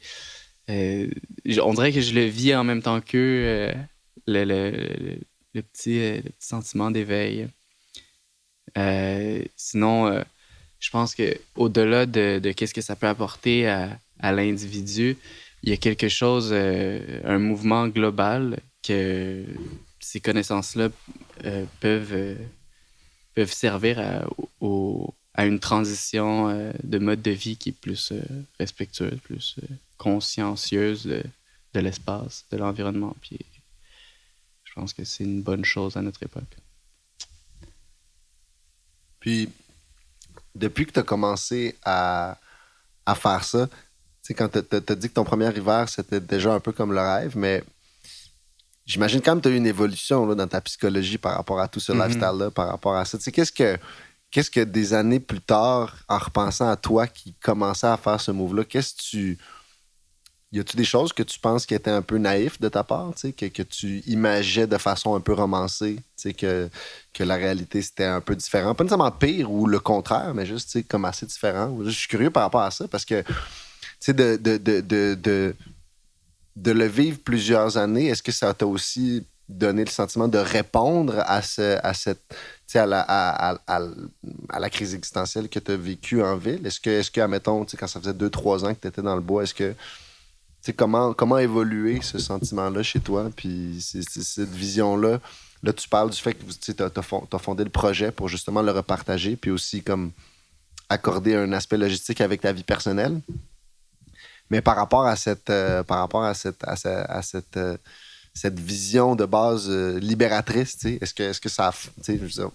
on dirait que je le vis en même temps qu'eux. Le petit sentiment d'éveil. Sinon, je pense qu'au-delà de qu'est-ce que ça peut apporter à l'individu, il y a quelque chose, un mouvement global que ces connaissances-là peuvent servir à une transition de mode de vie qui est plus respectueuse, plus consciencieuse de l'espace, de l'environnement. Puis je pense que c'est une bonne chose à notre époque. Puis, depuis que tu as commencé à faire ça, tu sais, quand tu as dit que ton premier hiver, c'était déjà un peu comme le rêve, mais j'imagine quand même que tu as eu une évolution là, dans ta psychologie par rapport à tout ce lifestyle-là, par rapport à ça. Tu sais, qu'est-ce que des années plus tard, en repensant à toi qui commençais à faire ce move-là, y a-tu des choses que tu penses qui étaient un peu naïfs de ta part, tu sais, que tu imaginais de façon un peu romancée, tu sais, que la réalité c'était un peu différent, pas nécessairement pire ou le contraire, mais juste, tu sais, comme assez différent. Je suis curieux par rapport à ça parce que, tu sais, de le vivre plusieurs années, est-ce que ça t'a aussi donné le sentiment de répondre à cette, tu sais, à la crise existentielle que tu as vécue en ville? Est-ce que admettons, tu sais, quand ça faisait 2-3 ans que tu étais dans le bois, est-ce que comment évoluer ce sentiment-là chez toi? Puis cette vision-là, là, tu parles du fait que tu as fondé le projet pour justement le repartager, puis aussi comme accorder un aspect logistique avec ta vie personnelle. Mais par rapport à cette vision de base libératrice, est-ce que ça...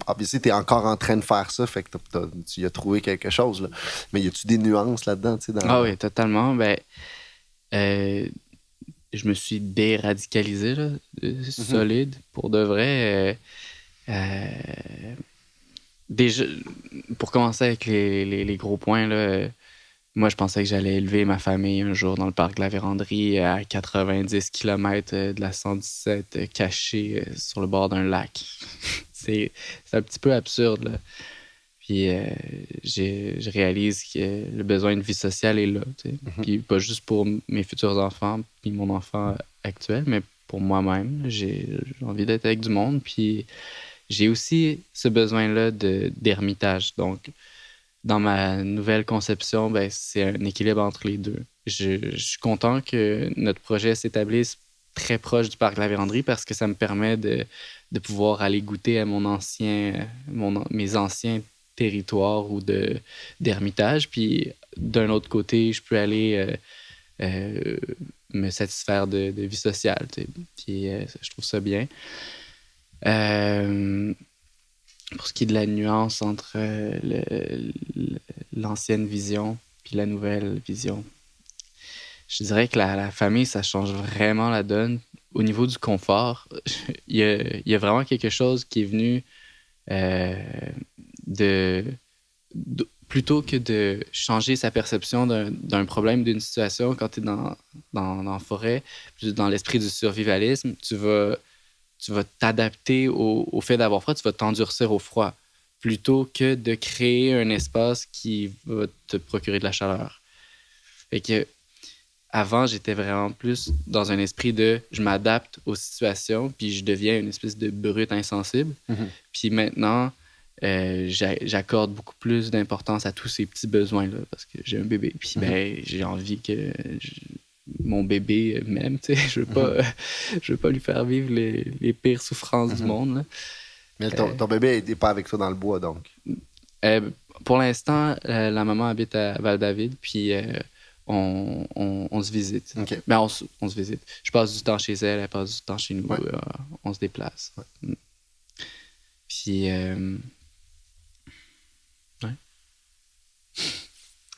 Obviously, tu es encore en train de faire ça, fait que tu y as trouvé quelque chose. Là. Mais y a-tu des nuances là-dedans? Ah oui, totalement. Je me suis déradicalisé, là, solide, pour de vrai. Déjà, pour commencer avec les gros points, là, moi, je pensais que j'allais élever ma famille un jour dans le parc de la Vérandrie à 90 km de la 117, caché sur le bord d'un lac. C'est un petit peu absurde, là. Puis je réalise que le besoin de vie sociale est là. Puis pas juste pour mes futurs enfants puis mon enfant actuel, mais pour moi-même. J'ai envie d'être avec du monde. Puis j'ai aussi ce besoin-là d'ermitage. Donc, dans ma nouvelle conception, c'est un équilibre entre les deux. Je suis content que notre projet s'établisse très proche du parc de la Vérandrie parce que ça me permet de pouvoir aller goûter à mes anciens territoires ou d'ermitage. Puis d'un autre côté, je peux aller me satisfaire de vie sociale. Puis je trouve ça bien. Pour ce qui est de la nuance entre l'ancienne vision puis la nouvelle vision, je dirais que la famille, ça change vraiment la donne. Au niveau du confort, il y a vraiment quelque chose qui est venu euh, de, plutôt que de changer sa perception d'un problème, d'une situation, quand tu es dans la forêt, dans l'esprit du survivalisme, tu vas t'adapter au fait d'avoir froid, tu vas t'endurcir au froid, plutôt que de créer un espace qui va te procurer de la chaleur. Fait que avant, j'étais vraiment plus dans un esprit de je m'adapte aux situations, puis je deviens une espèce de brute insensible. Mhm. Puis maintenant, j'accorde beaucoup plus d'importance à tous ces petits besoins-là parce que j'ai un bébé. Puis ben, j'ai envie que mon bébé m'aime. Je veux pas lui faire vivre les pires souffrances du monde. Là. Mais ton bébé n'est pas avec toi dans le bois, donc. Pour l'instant, la maman habite à Val-David, puis on se visite. Okay. Ben, on se visite. Je passe du temps chez elle, elle passe du temps chez nous. Ouais. On se déplace. Ouais. Puis... ouais.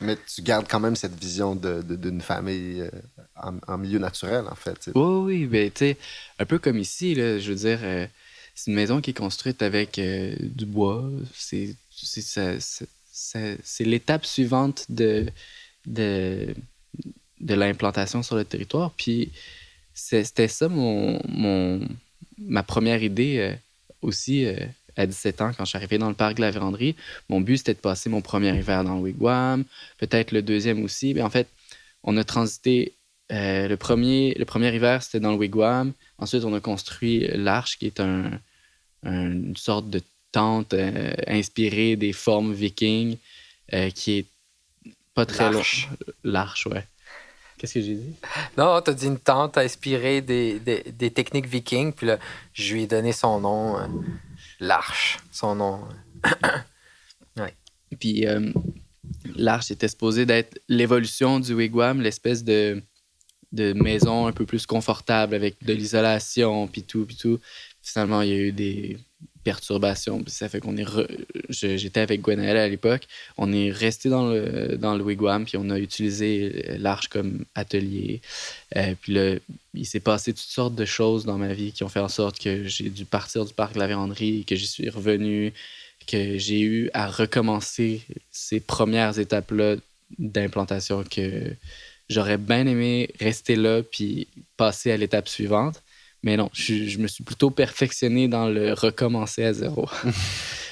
Mais tu gardes quand même cette vision d'une famille en milieu naturel, en fait. Oui, ben, tu sais, un peu comme ici, là, je veux dire, c'est une maison qui est construite avec du bois. C'est l'étape suivante de l'implantation sur le territoire. Puis c'était ça ma première idée aussi à 17 ans quand je suis arrivé dans le parc de la Vérandrie. Mon but, c'était de passer mon premier hiver dans le wigwam, peut-être le deuxième aussi. Mais en fait, on a transité le premier hiver, c'était dans le wigwam. Ensuite, on a construit l'Arche, qui est une sorte de tente inspirée des formes vikings, qui est pas très long. L'Arche, ouais. Qu'est-ce que j'ai dit? Non, t'as dit une tente inspirée des techniques vikings, puis là, je lui ai donné son nom, l'Arche, son nom. Ouais. Puis l'Arche était supposé d'être l'évolution du wigwam, l'espèce de maison un peu plus confortable avec de l'isolation, puis tout. Finalement, il y a eu des perturbations, puis ça fait qu'on j'étais avec Gwenaëlle à l'époque, on est resté dans le wigwam, puis on a utilisé l'Arche comme atelier. Puis là, il s'est passé toutes sortes de choses dans ma vie qui ont fait en sorte que j'ai dû partir du parc de la Vérandrie, que j'y suis revenu, que j'ai eu à recommencer ces premières étapes-là d'implantation, que j'aurais bien aimé rester là puis passer à l'étape suivante. Mais non, je me suis plutôt perfectionné dans le recommencer à zéro.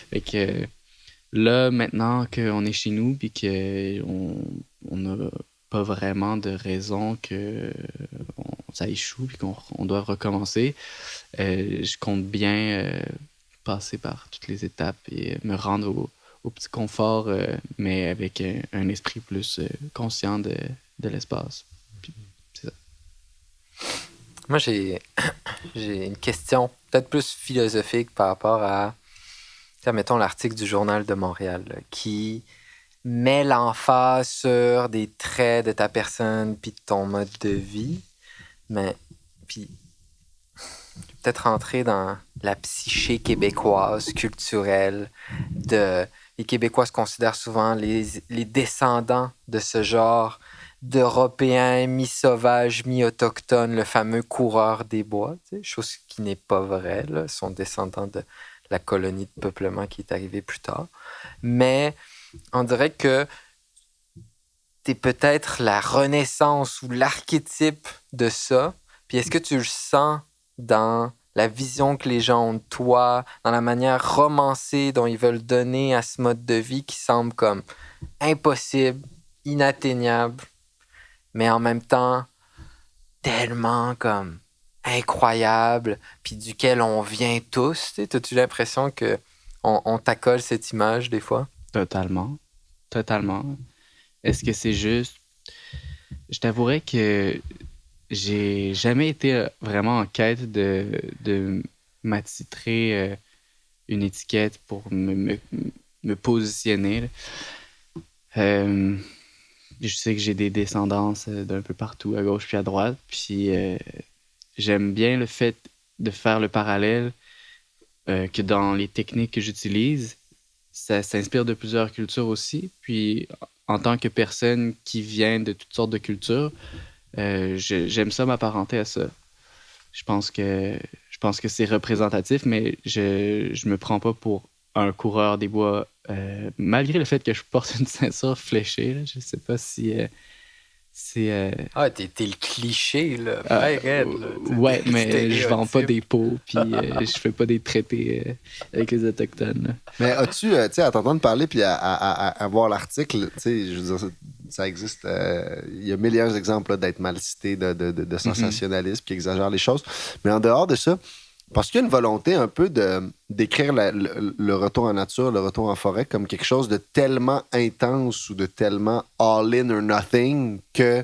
Fait que là, maintenant qu'on est chez nous puis qu'on n'a pas vraiment de raison que ça échoue puis qu'on doit recommencer, je compte bien passer par toutes les étapes et me rendre au petit confort, mais avec un esprit plus conscient de l'espace. Puis, c'est ça. Moi, j'ai une question peut-être plus philosophique par rapport à, mettons, l'article du Journal de Montréal là, qui met l'emphase sur des traits de ta personne puis de ton mode de vie. Mais, puis, peut-être rentrer dans la psyché québécoise, culturelle. Les Québécois se considèrent souvent les descendants de ce genre d'Européens mi-sauvages, mi-autochtones, le fameux coureur des bois, chose qui n'est pas vraie. Là. Ils sont descendants de la colonie de peuplement qui est arrivée plus tard. Mais on dirait que t'es peut-être la renaissance ou l'archétype de ça. Puis est-ce que tu le sens dans la vision que les gens ont de toi, dans la manière romancée dont ils veulent donner à ce mode de vie qui semble comme impossible, inatteignable, mais en même temps tellement comme incroyable, puis duquel on vient tous. T'as-tu l'impression que on t'accole cette image des fois? Totalement. Est-ce que c'est juste... Je t'avouerais que j'ai jamais été vraiment en quête de m'attitrer une étiquette pour me positionner. Je sais que j'ai des descendances d'un peu partout, à gauche puis à droite. Puis j'aime bien le fait de faire le parallèle que dans les techniques que j'utilise, ça s'inspire de plusieurs cultures aussi. Puis en tant que personne qui vient de toutes sortes de cultures, J'aime ça m'apparenter à ça. Je pense que c'est représentatif, mais je me prends pas pour un coureur des bois, malgré le fait que je porte une ceinture fléchée. Là, je sais pas si c'est... Ah, t'es le cliché, là. Raide, là. Ouais, mais je vends pas des pots, puis je fais pas des traités avec les Autochtones. Là. Mais as-tu, tu sais, à t'entendre parler puis à voir l'article, tu sais, je veux dire, ça existe. Il y a milliards d'exemples là, d'être mal cité, de sensationnalisme qui exagère les choses. Mais en dehors de ça, parce qu'il y a une volonté un peu d'écrire le retour en nature, le retour en forêt comme quelque chose de tellement intense ou de tellement all-in or nothing que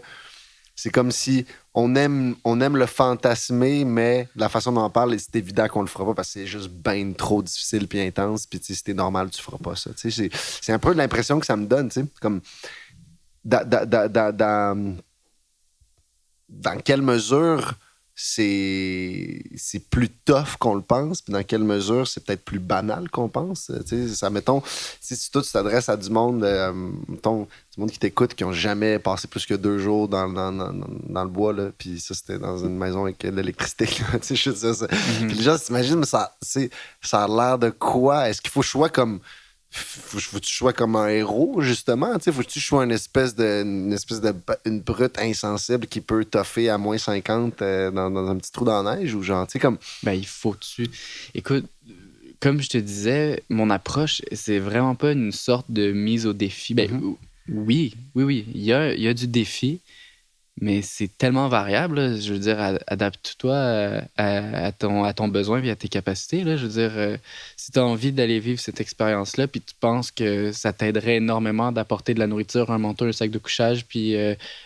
c'est comme si on aime le fantasmer, mais la façon dont on parle, c'est évident qu'on le fera pas parce que c'est juste bien trop difficile puis intense. Puis si t'es normal, tu feras pas ça. C'est un peu l'impression que ça me donne. Comme dans quelle mesure c'est plus tough qu'on le pense, puis dans quelle mesure c'est peut-être plus banal qu'on pense. Ça, mettons, si toi, tu t'adresses à du monde, mettons, du monde qui t'écoute, qui n'ont jamais passé plus que 2 jours dans le bois, là, puis ça, c'était dans une maison avec de l'électricité. Je sais ça. Puis les gens s'imaginent, mais ça a l'air de quoi? Est-ce qu'il faut que je sois comme... Faut que tu sois comme un héros, justement. Faut que tu sois une espèce de une brute insensible qui peut toffer à moins 50 dans un petit trou dans la neige ou genre, tu sais, comme. Ben, il faut que tu. Écoute, comme je te disais, mon approche, c'est vraiment pas une sorte de mise au défi. Ben, oui. Il y a du défi, mais c'est tellement variable. Là. Je veux dire, adapte-toi à ton besoin et à tes capacités. Là. Je veux dire, si tu as envie d'aller vivre cette expérience-là, puis tu penses que ça t'aiderait énormément d'apporter de la nourriture, un manteau, un sac de couchage, puis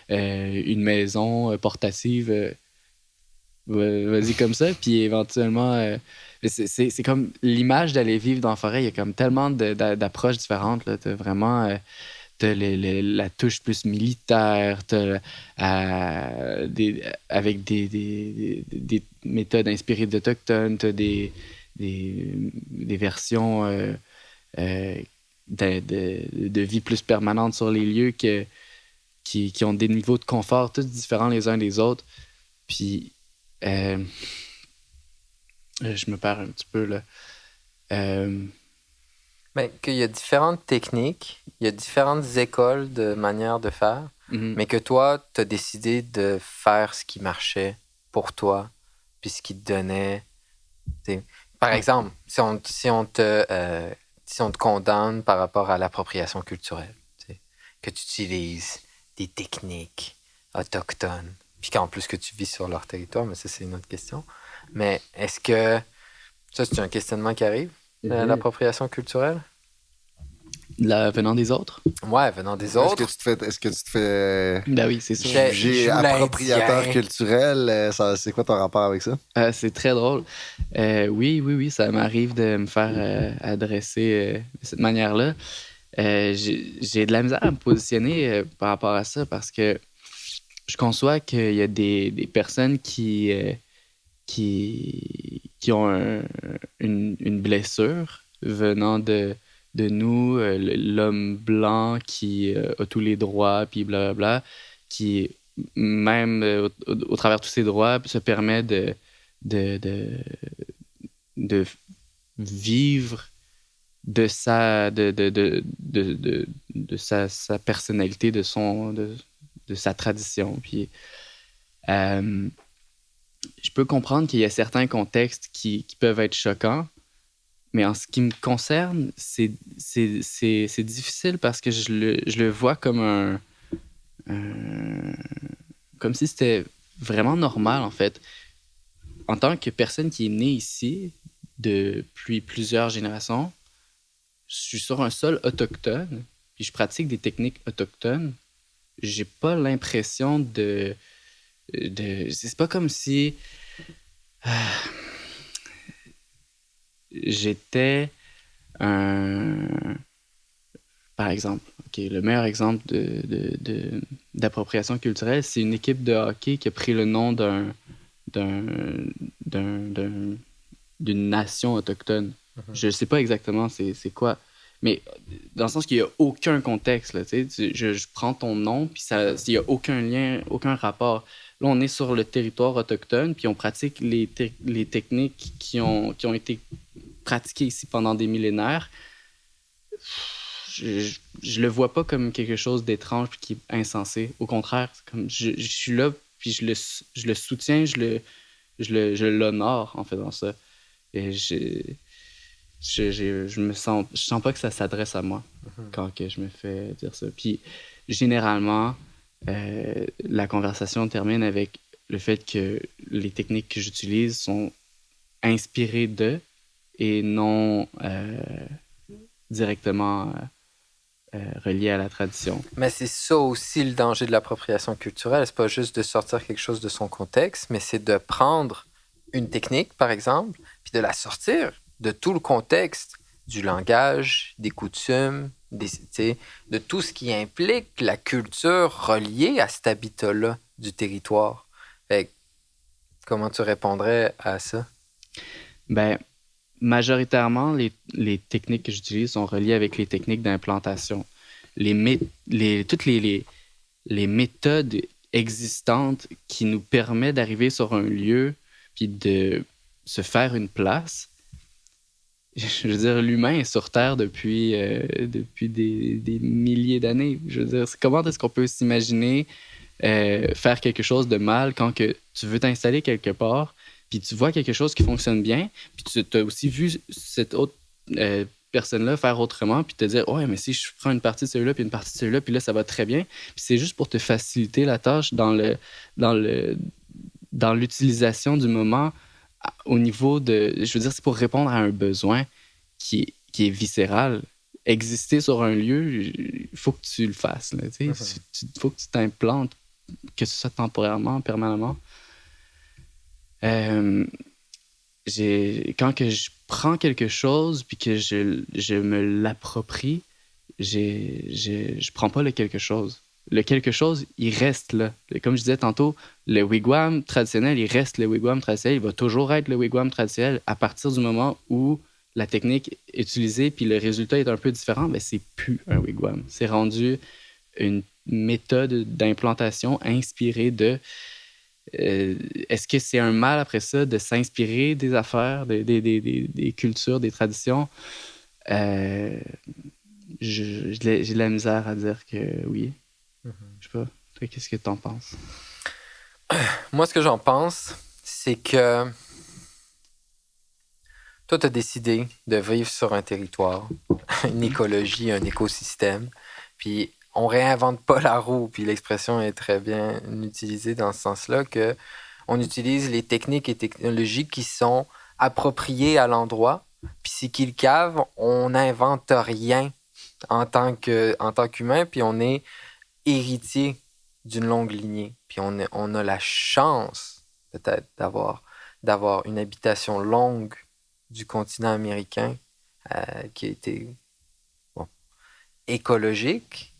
une maison portative, vas-y comme ça. Puis éventuellement, c'est comme l'image d'aller vivre dans la forêt. Il y a comme tellement d'approches différentes. Là. T'as vraiment... t'as la touche plus militaire, avec des méthodes inspirées d'Autochtones, t'as des versions de vie plus permanente sur les lieux qui ont des niveaux de confort tous différents les uns des autres. Puis, je me perds un petit peu là. Mais qu'il y a différentes techniques, il y a différentes écoles de manière de faire, mais que toi, tu as décidé de faire ce qui marchait pour toi, puis ce qui te donnait. Par exemple, si on te condamne par rapport à l'appropriation culturelle, que tu utilises des techniques autochtones, puis qu'en plus que tu vis sur leur territoire, mais ça, c'est une autre question. Mais est-ce que ça, c'est un questionnement qui arrive? L'appropriation culturelle? Venant des autres? Ouais, venant des autres. Est-ce que tu te fais ben oui, c'est ça. Juger appropriateur culturel? C'est quoi ton rapport avec ça? C'est très drôle. Oui, ça m'arrive de me faire adresser de cette manière-là. J'ai de la misère à me positionner par rapport à ça parce que je conçois qu'il y a des personnes qui ont une blessure venant de nous, l'homme blanc qui a tous les droits, puis blablabla, qui, même au travers de tous ses droits, se permet de vivre de sa personnalité, de sa tradition. Puis, je peux comprendre qu'il y a certains contextes qui peuvent être choquants, mais en ce qui me concerne, c'est difficile parce que je le vois comme comme si c'était vraiment normal, en fait. En tant que personne qui est née ici depuis plusieurs générations, je suis sur un sol autochtone, puis je pratique des techniques autochtones. J'ai pas l'impression c'est pas comme si j'étais par exemple, le meilleur exemple d'appropriation culturelle, c'est une équipe de hockey qui a pris le nom d'une nation autochtone. Je sais pas exactement c'est quoi, Mais dans le sens qu'il n'y a aucun contexte, là, je prends ton nom, puis il n'y a aucun lien, aucun rapport. Là, on est sur le territoire autochtone, puis on pratique les techniques qui ont été pratiquées ici pendant des millénaires. Je le vois pas comme quelque chose d'étrange puis qui est insensé. Au contraire, comme je suis là, puis je le soutiens, je l'honore en faisant ça. Et je sens pas que ça s'adresse à moi quand que je me fais dire ça. Puis généralement, la conversation termine avec le fait que les techniques que j'utilise sont inspirées d'eux et non directement reliées à la tradition. Mais c'est ça aussi le danger de l'appropriation culturelle. C'est pas juste de sortir quelque chose de son contexte, mais c'est de prendre une technique, par exemple, puis de la sortir de tout le contexte du langage, des coutumes, de tout ce qui implique la culture reliée à cet habitat-là du territoire. Fait que, comment tu répondrais à ça? Ben, majoritairement, les techniques que j'utilise sont reliées avec les techniques d'implantation. Toutes les méthodes existantes qui nous permettent d'arriver sur un lieu puis de se faire une place. Je veux dire, l'humain est sur Terre depuis des milliers d'années. Je veux dire, comment est-ce qu'on peut s'imaginer faire quelque chose de mal quand que tu veux t'installer quelque part, puis tu vois quelque chose qui fonctionne bien, puis tu as aussi vu cette autre personne-là faire autrement, puis te dire « Ouais, mais si je prends une partie de celui-là, puis une partie de celui-là, puis là, ça va très bien. » Puis c'est juste pour te faciliter la tâche dans l'utilisation du moment au niveau de... Je veux dire, c'est pour répondre à un besoin qui est viscéral. Exister sur un lieu, il faut que tu le fasses. Il faut que tu t'implantes, que ce soit temporairement, permanemment. Quand que je prends quelque chose puis que je me l'approprie, je prends pas le quelque chose. Le quelque chose, il reste là. Comme je disais tantôt, le wigwam traditionnel, il reste le wigwam traditionnel. Il va toujours être le wigwam traditionnel à partir du moment où la technique est utilisée puis le résultat est un peu différent, mais c'est plus un wigwam. C'est rendu une méthode d'implantation inspirée de... est-ce que c'est un mal après ça de s'inspirer des affaires, des cultures, des traditions? J'ai de la misère à dire que oui. Je sais pas. Toi, qu'est-ce que t'en penses? Moi, ce que j'en pense, c'est que toi, tu as décidé de vivre sur un territoire, une écologie, un écosystème, puis on réinvente pas la roue, puis l'expression est très bien utilisée dans ce sens-là, que on utilise les techniques et technologies qui sont appropriées à l'endroit, puis si qu'ils cavent, on n'invente rien en tant qu'humain, puis on est héritier d'une longue lignée, puis on a la chance peut-être d'avoir une habitation longue du continent américain qui a été écologique.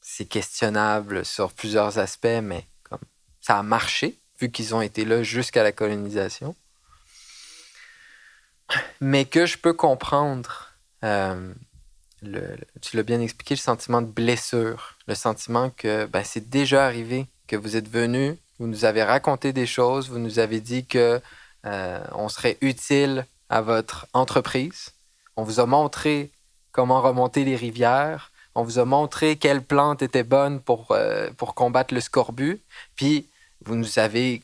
C'est questionnable sur plusieurs aspects, mais comme ça a marché, vu qu'ils ont été là jusqu'à la colonisation. Mais que je peux comprendre, tu l'as bien expliqué, le sentiment de blessure, le sentiment que c'est déjà arrivé, que vous êtes venu, vous nous avez raconté des choses, vous nous avez dit que on serait utile à votre entreprise. On vous a montré comment remonter les rivières. On vous a montré quelle plante était bonne pour combattre le scorbut. Puis, vous nous avez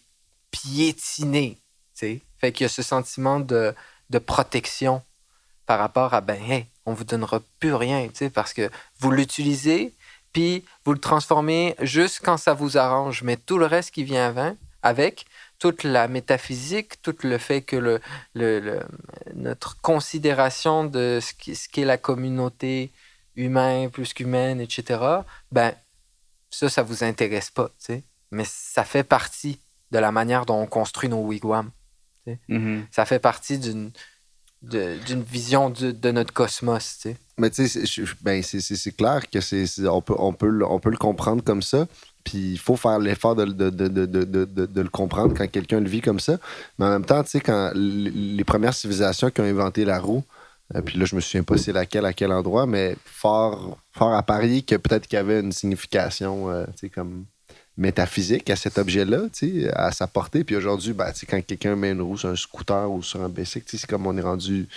piétiné. T'sais? Fait qu'il y a ce sentiment de protection par rapport à, on ne vous donnera plus rien, parce que vous l'utilisez, puis vous le transformez juste quand ça vous arrange. Mais tout le reste qui vient avec toute la métaphysique, tout le fait que notre considération de ce qu'est la communauté humaine plus qu'humaine, etc., ça vous intéresse pas, tu sais. Mais ça fait partie de la manière dont on construit nos wigwams. Mm-hmm. Ça fait partie d'une vision de notre cosmos, tu sais. Mais tu sais, c'est clair que on peut le comprendre comme ça. Puis il faut faire l'effort de le comprendre quand quelqu'un le vit comme ça. Mais en même temps, tu sais, quand les premières civilisations qui ont inventé la roue, Puis là, je me souviens pas c'est laquelle, à quel endroit, mais fort à parier que peut-être qu'il y avait une signification, comme métaphysique à cet objet-là, à sa portée. Puis aujourd'hui, quand quelqu'un met une roue sur un scooter ou sur un bicycle, c'est comme on est rendu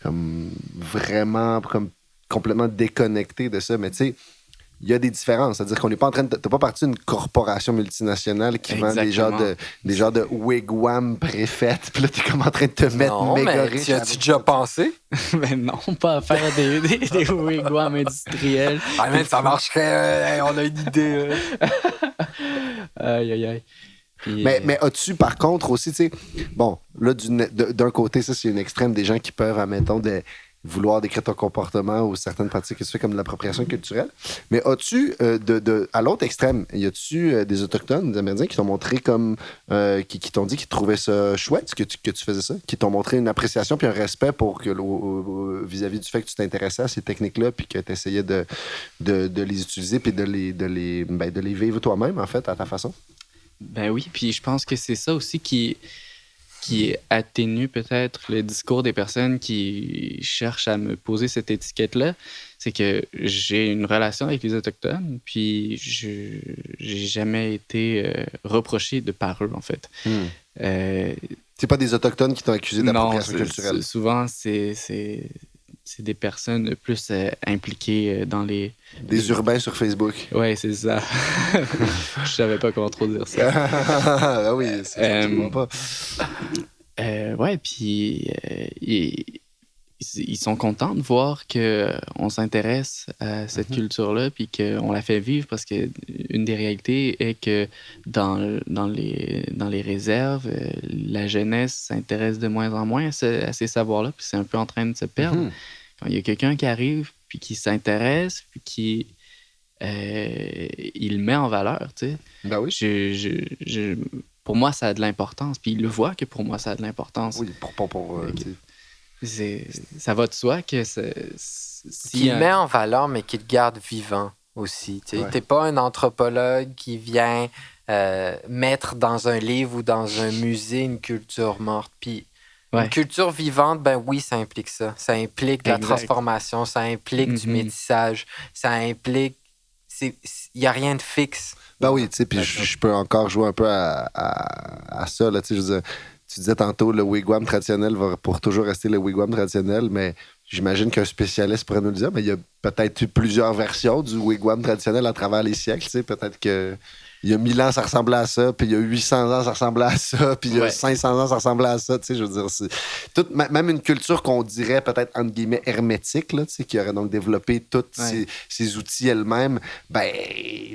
comme vraiment comme complètement déconnecté de ça. Mais tu sais, il y a des différences. C'est-à-dire qu'on n'est pas en train de. T'es pas parti d'une corporation multinationale qui vend des genres de wigwam préfaites. Puis là, t'es comme en train de te mettre méga riche. Tu as-tu déjà pensé? Mais non, pas à faire des wigwams industriels. Ah, mais ça marcherait. On a une idée. Aïe, aïe, aïe. Puis, mais as-tu, par contre, aussi, tu sais, bon, là, d'un côté, ça, c'est une extrême des gens qui peuvent, admettons, vouloir décrire ton comportement ou certaines pratiques que tu fais comme de l'appropriation culturelle. Mais as-tu, à l'autre extrême, y a-tu des Autochtones, des Amérindiens qui t'ont montré comme, qui t'ont dit qu'ils trouvaient ça chouette, que tu faisais ça, qui t'ont montré une appréciation puis un respect pour vis-à-vis du fait que tu t'intéressais à ces techniques-là puis que tu essayais de les utiliser puis de les vivre toi-même, en fait, à ta façon? Ben oui, puis je pense que c'est ça aussi qui atténue peut-être le discours des personnes qui cherchent à me poser cette étiquette-là. C'est que j'ai une relation avec les Autochtones, puis j'ai jamais été reproché de par eux, en fait. C'est pas des Autochtones qui t'ont accusé d'appropriation culturelle? Souvent, c'est des personnes plus impliquées dans les... Des urbains sur Facebook. Oui, c'est ça. Je savais pas comment trop dire ça. Ah oui, c'est pas. Ouais, puis ils sont contents de voir qu'on s'intéresse à cette culture-là puis qu'on la fait vivre parce qu'une des réalités est que dans les réserves, la jeunesse s'intéresse de moins en moins à ces savoirs-là puis c'est un peu en train de se perdre. Quand il y a quelqu'un qui arrive puis qui s'intéresse puis qui il le met en valeur, tu sais. Ben oui. Pour moi, ça a de l'importance. Puis il le voit que pour moi, ça a de l'importance. Oui, ça va de soi que qu'il met en valeur, mais qu'il le garde vivant aussi. Tu n'es pas un anthropologue qui vient mettre dans un livre ou dans un musée une culture morte. Puis une culture vivante, ben oui, ça implique ça. Ça implique la transformation, ça implique du métissage, ça implique... Il n'y a rien de fixe. Ben oui, tu sais, puis je peux encore jouer un peu à ça, là, tu sais, je veux dire, tu disais tantôt, le wigwam traditionnel va pour toujours rester le wigwam traditionnel, mais j'imagine qu'un spécialiste pourrait nous le dire, mais il y a peut-être eu plusieurs versions du wigwam traditionnel à travers les siècles, tu sais, peut-être que il y a 1000 ans, ça ressemblait à ça, puis il y a 800 ans, ça ressemblait à ça, puis il y a 500 ans, ça ressemblait à ça, tu sais, je veux dire, c'est même une culture qu'on dirait peut-être, entre guillemets, hermétique, là, tu sais, qui aurait donc développé tous ces outils elle-même, ben,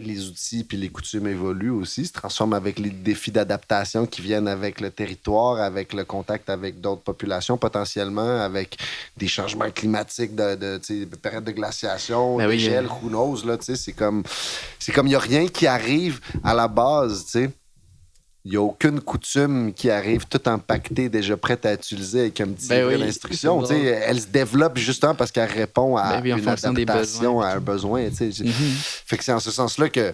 les outils puis les coutumes évoluent aussi, se transforment avec les défis d'adaptation qui viennent avec le territoire, avec le contact avec d'autres populations, potentiellement, avec des changements climatiques, de périodes de glaciation, de gel, who knows, là, tu sais, c'est comme, il n'y a rien qui arrive à la base, tu sais, il n'y a aucune coutume qui arrive tout empaquetée, déjà prête à utiliser avec un petit livret d'instruction. Tu sais, elle se développe justement parce qu'elle répond à une adaptation, à un besoin. Tu sais. Fait que c'est en ce sens-là que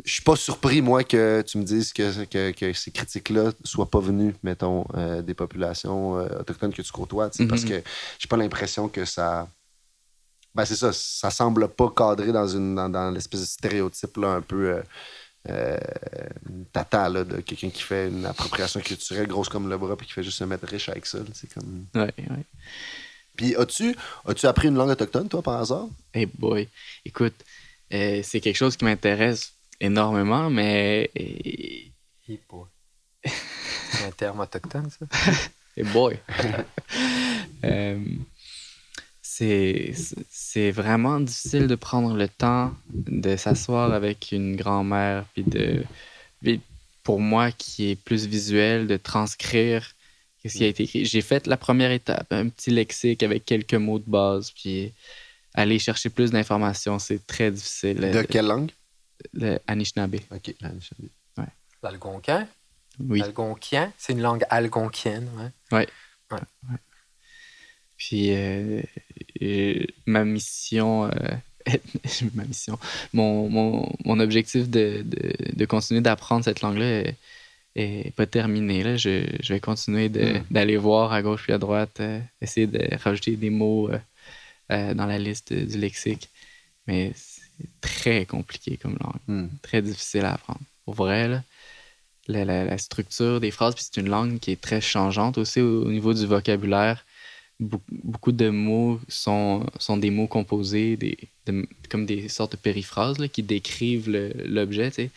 je suis pas surpris, moi, que tu me dises que ces critiques-là soient pas venues, mettons, des populations autochtones que tu côtoies, tu sais, parce que j'ai pas l'impression que ça... Ben c'est ça, ça semble pas cadrer dans l'espèce de stéréotype là, un peu... tata là, de quelqu'un qui fait une appropriation culturelle grosse comme le bras puis qui fait juste se mettre riche avec ça. C'est comme... Ouais. Puis as-tu appris une langue autochtone, toi, par hasard? Hey boy, écoute, c'est quelque chose qui m'intéresse énormément, mais... Hey boy. C'est un terme autochtone, ça? Hey boy. C'est vraiment difficile de prendre le temps de s'asseoir avec une grand-mère puis pour moi qui est plus visuel, de transcrire ce qui a été écrit. J'ai fait la première étape, un petit lexique avec quelques mots de base, puis aller chercher plus d'informations, c'est très difficile. De quelle langue? Le Anishinaabe. OK, l'Anishinaabe. Ouais. L'algonquin? Oui. L'algonquien? C'est une langue algonquienne, ouais. Puis ma mission, mon objectif de continuer d'apprendre cette langue-là est pas terminée. Là. Je vais continuer d'aller voir à gauche puis à droite, essayer de rajouter des mots dans la liste du lexique. Mais c'est très compliqué comme langue. Très difficile à apprendre. Pour vrai, là, la structure des phrases, puis c'est une langue qui est très changeante aussi au niveau du vocabulaire. Beaucoup de mots sont des mots composés, comme des sortes de périphrases là, qui décrivent l'objet. Tu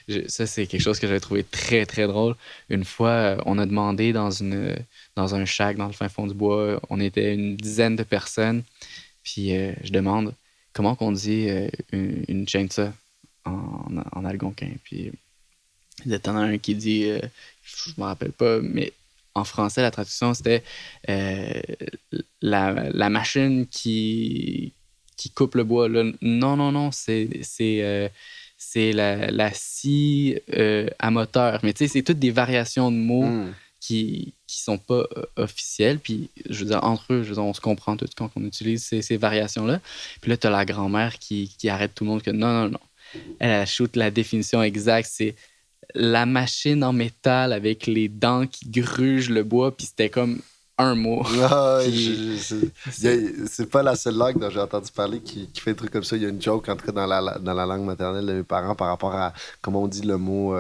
sais. Ça, c'est quelque chose que j'avais trouvé très, très drôle. Une fois, on a demandé dans un shack dans le fin fond du bois, on était une dizaine de personnes, puis je demande comment on dit une chainsaw en algonquin. Puis il y en a un qui dit, je me rappelle pas, mais en français, la traduction, c'était la machine qui coupe le bois. Là. Non, c'est la scie à moteur. Mais tu sais, c'est toutes des variations de mots qui sont pas officielles. Puis, je veux dire, entre eux, on se comprend tout quand on utilise ces variations-là. Puis là, tu as la grand-mère qui arrête tout le monde que non. Elle shoot la définition exacte. C'est la machine en métal avec les dents qui grugent le bois, puis c'était comme un mot. C'est pas la seule langue dont j'ai entendu parler qui fait des trucs comme ça. Il y a une joke, en tout cas, dans la langue maternelle de mes parents par rapport à comment on dit le mot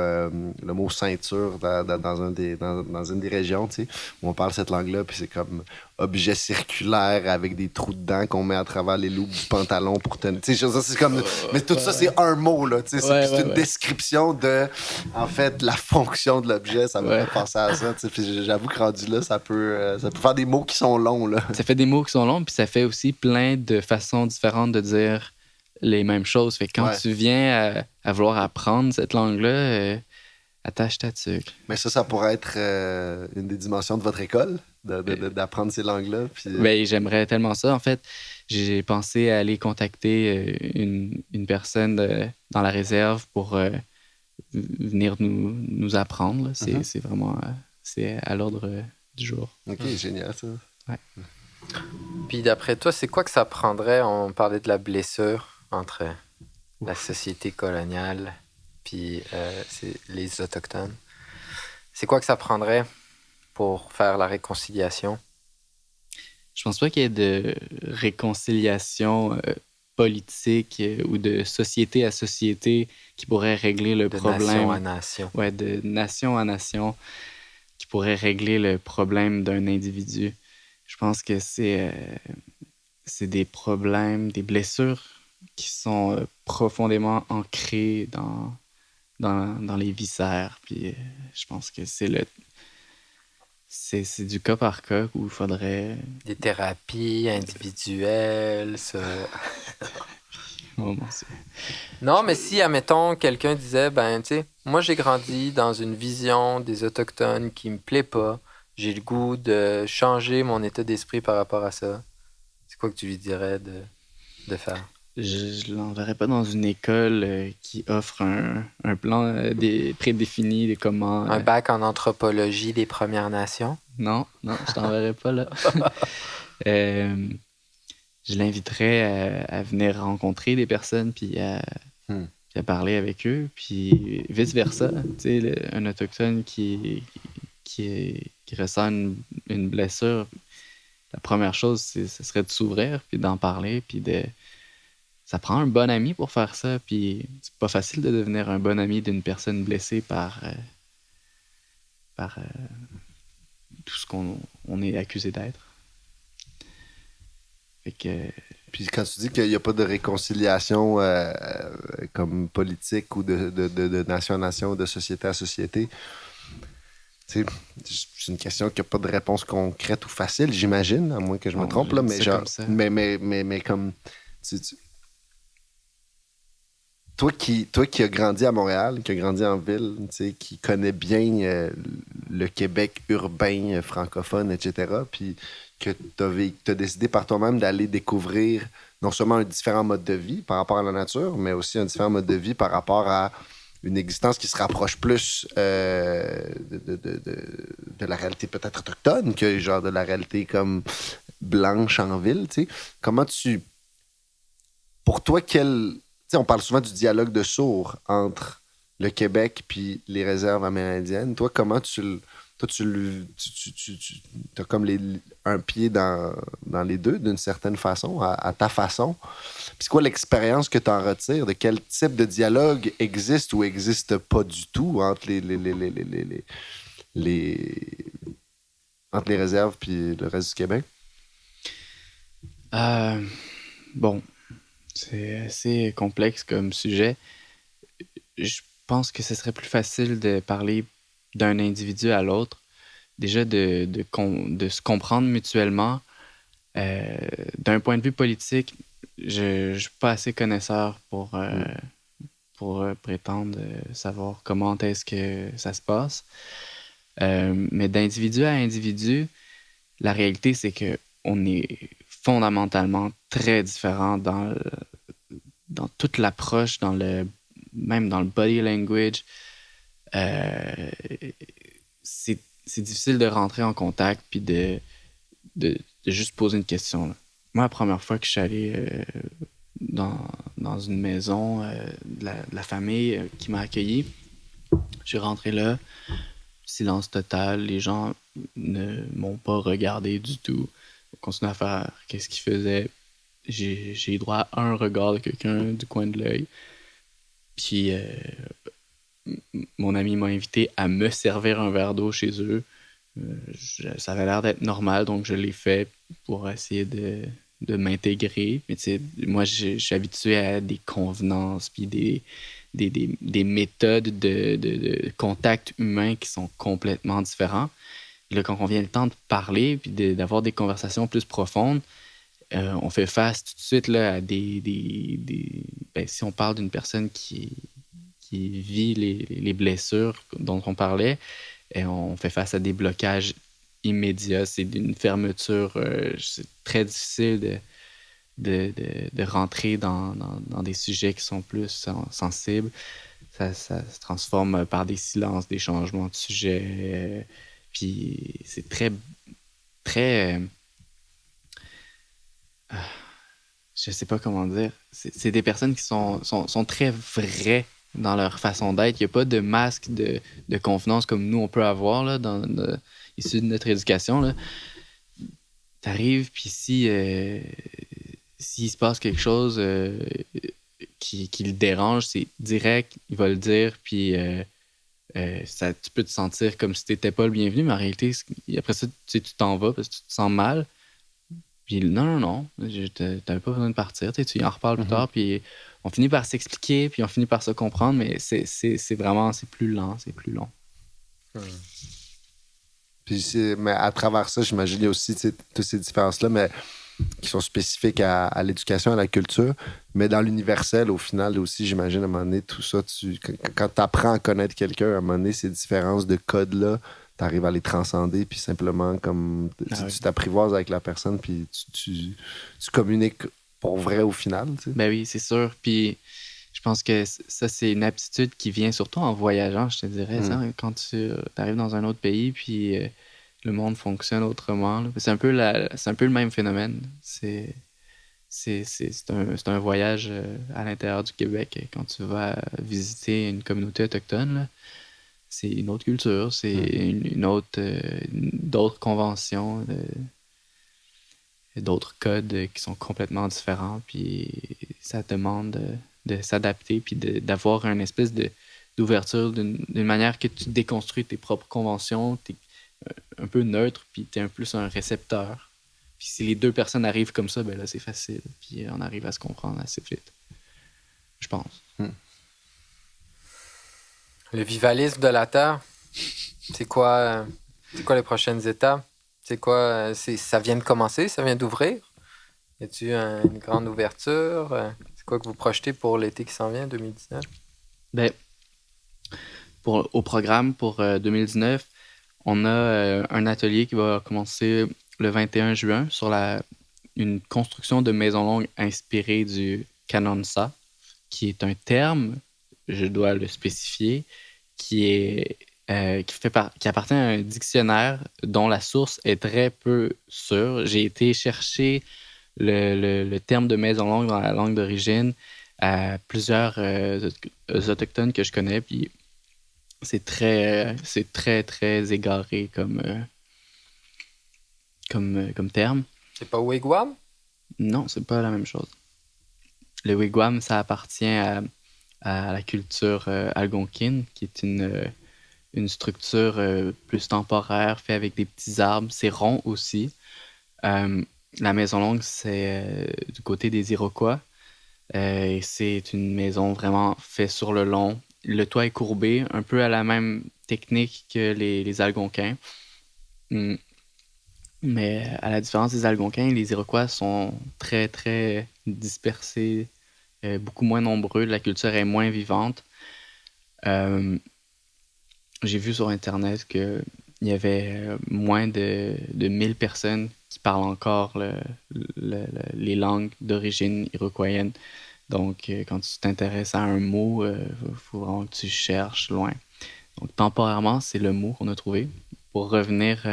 ceinture dans une des régions, tu sais, où on parle cette langue-là, puis c'est comme objet circulaire avec des trous dedans qu'on met à travers les loupes du pantalon pour tenir. Tu sais, c'est comme... Mais tout ça, c'est un mot, là. Tu sais, c'est une description de, en fait, la fonction de l'objet. Ça me fait penser à ça. Tu sais, puis j'avoue que rendu là, ça peut faire des mots qui sont longs, là. Ça fait des mots qui sont longs, puis ça fait aussi plein de façons différentes de dire les mêmes choses. Fait que quand tu viens à vouloir apprendre cette langue-là, attache ta tuque. Mais ça pourrait être une des dimensions de votre école, d'apprendre ces langues-là. Puis... Ben, j'aimerais tellement ça. En fait, j'ai pensé à aller contacter une personne dans la réserve pour venir nous apprendre. Là. C'est vraiment c'est à l'ordre du jour. OK, génial ça. Ouais. Puis d'après toi, c'est quoi que ça prendrait? On parlait de la blessure entre la société coloniale puis les Autochtones. C'est quoi que ça prendrait pour faire la réconciliation? Je pense pas qu'il y ait de réconciliation politique ou de société à société qui pourrait régler le problème. De nation à nation. Ouais, de nation à nation qui pourrait régler le problème d'un individu. Je pense que c'est des problèmes, des blessures qui sont profondément ancrées dans les viscères. Puis je pense que c'est du cas par cas où il faudrait... Des thérapies individuelles, ça... Oh, non, mais si, admettons, quelqu'un disait, ben, tu sais, moi, j'ai grandi dans une vision des Autochtones qui me plaît pas. J'ai le goût de changer mon état d'esprit par rapport à ça. C'est quoi que tu lui dirais de faire? Je l'enverrais pas dans une école qui offre un plan prédéfini de comment... Un bac en anthropologie des Premières Nations? Non, je t'enverrais pas là. Je l'inviterais à venir rencontrer des personnes puis à parler avec eux, puis vice-versa. Tu sais, un Autochtone qui ressent une blessure, la première chose, ce serait de s'ouvrir, puis d'en parler, puis ça prend un bon ami pour faire ça, puis c'est pas facile de devenir un bon ami d'une personne blessée par tout ce qu'on est accusé d'être. Fait que... Puis quand tu dis qu'il n'y a pas de réconciliation comme politique ou de nation à nation, de société à société, c'est une question qui n'a pas de réponse concrète ou facile, j'imagine, à moins que je me trompe. Là, mais, genre, mais comme... Toi qui as grandi à Montréal, qui as grandi en ville, qui connais bien le Québec urbain, francophone, etc., puis que tu as décidé par toi-même d'aller découvrir non seulement un différent mode de vie par rapport à la nature, mais aussi un différent mode de vie par rapport à une existence qui se rapproche plus de la réalité peut-être autochtone que genre de la réalité comme blanche en ville. T'sais. Comment tu... Pour toi, on parle souvent du dialogue de sourds entre le Québec puis les réserves amérindiennes. Toi, comment tu as comme un pied dans les deux, d'une certaine façon, à ta façon. Puis c'est quoi l'expérience que tu en retires? De quel type de dialogue existe ou existe pas du tout entre entre les réserves puis le reste du Québec? Bon, c'est assez complexe comme sujet. Je pense que ce serait plus facile de parler d'un individu à l'autre. Déjà, de se comprendre mutuellement. D'un point de vue politique, je ne suis pas assez connaisseur pour prétendre savoir comment est-ce que ça se passe. Mais d'individu à individu, la réalité, c'est que on est fondamentalement très différents dans toute l'approche, même dans le body language. C'est difficile de rentrer en contact puis de juste poser une question. Là. Moi, la première fois que je suis allé dans une maison de la famille qui m'a accueilli, je suis rentré là, silence total, les gens ne m'ont pas regardé du tout. Ils continuaient à faire qu'est-ce qu'ils faisaient. J'ai eu droit à un regard de quelqu'un du coin de l'œil. Puis mon ami m'a invité à me servir un verre d'eau chez eux. Ça avait l'air d'être normal, donc je l'ai fait pour essayer de m'intégrer. Mais tu sais, moi, je suis habitué à des convenances, puis des méthodes de contact humain qui sont complètement différents. Et là, quand on vient le temps de parler, puis d'avoir des conversations plus profondes, on fait face tout de suite là, à ben, si on parle d'une personne qui vit les blessures dont on parlait, et on fait face à des blocages immédiats. C'est d'une fermeture. C'est très difficile de rentrer dans des sujets qui sont plus sensibles. Ça se transforme par des silences, des changements de sujet. Puis c'est très, très... je sais pas comment dire. C'est des personnes qui sont très vraies dans leur façon d'être. Il n'y a pas de masque de confiance comme nous, on peut avoir là, issu de notre éducation. T'arrives, puis s'il se passe quelque chose qui le dérange, c'est direct, il va le dire, puis tu peux te sentir comme si t'étais pas le bienvenu, mais en réalité, après ça, tu t'en vas parce que tu te sens mal. Puis non, t'avais pas besoin de partir, tu y en reparles plus tard, puis on finit par s'expliquer, puis on finit par se comprendre, mais c'est vraiment, c'est plus lent, c'est plus long. Puis mais à travers ça, j'imagine, il y a aussi toutes ces différences-là, mais qui sont spécifiques à l'éducation, à la culture, mais dans l'universel, au final, aussi, j'imagine, à un moment donné, tout ça, quand tu apprends à connaître quelqu'un, à un moment donné, ces différences de code-là, tu arrives à les transcender, puis simplement, comme tu t'apprivoises avec la personne, puis tu communiques pour vrai au final. Tu sais. Ben oui, c'est sûr. Puis je pense que ça, c'est une aptitude qui vient surtout en voyageant, je te dirais. Ça, quand tu arrives dans un autre pays, puis le monde fonctionne autrement. Là. C'est un peu le même phénomène. C'est un voyage à l'intérieur du Québec. Quand tu vas visiter une communauté autochtone, là, c'est une autre culture, c'est d'autres conventions, d'autres codes qui sont complètement différents. Puis ça demande de s'adapter puis d'avoir une espèce d'ouverture d'une manière que tu déconstruis tes propres conventions, t'es un peu neutre, puis t'es plus un récepteur. Puis si les deux personnes arrivent comme ça, ben là, c'est facile. Puis on arrive à se comprendre assez vite. Je pense. Le vivalisme de la Terre, c'est quoi les prochaines étapes? C'est quoi? Ça vient de commencer? Ça vient d'ouvrir? Y a-t-il une grande ouverture? C'est quoi que vous projetez pour l'été qui s'en vient, 2019? Ben, au programme pour 2019, on a un atelier qui va commencer le 21 juin sur une construction de maisons longues inspirée du Kanonsa, qui est un terme, je dois le spécifier, qui appartient à un dictionnaire dont la source est très peu sûre. J'ai été chercher le terme de maison longue dans la langue d'origine à plusieurs autochtones que je connais, puis c'est très, très égaré comme terme. C'est pas wigwam? Non, c'est pas la même chose. Le wigwam, ça appartient à la culture algonquine, qui est une structure plus temporaire, faite avec des petits arbres. C'est rond aussi. La maison longue, c'est du côté des Iroquois. Et c'est une maison vraiment faite sur le long. Le toit est courbé, un peu à la même technique que les Algonquins. Mais à la différence des Algonquins, les Iroquois sont très, très dispersés, beaucoup moins nombreux. La culture est moins vivante. J'ai vu sur Internet qu'il y avait moins de 1000 personnes qui parlent encore les langues d'origine iroquoienne. Donc, quand tu t'intéresses à un mot, il faut vraiment que tu cherches loin. Donc, temporairement, c'est le mot qu'on a trouvé. Pour revenir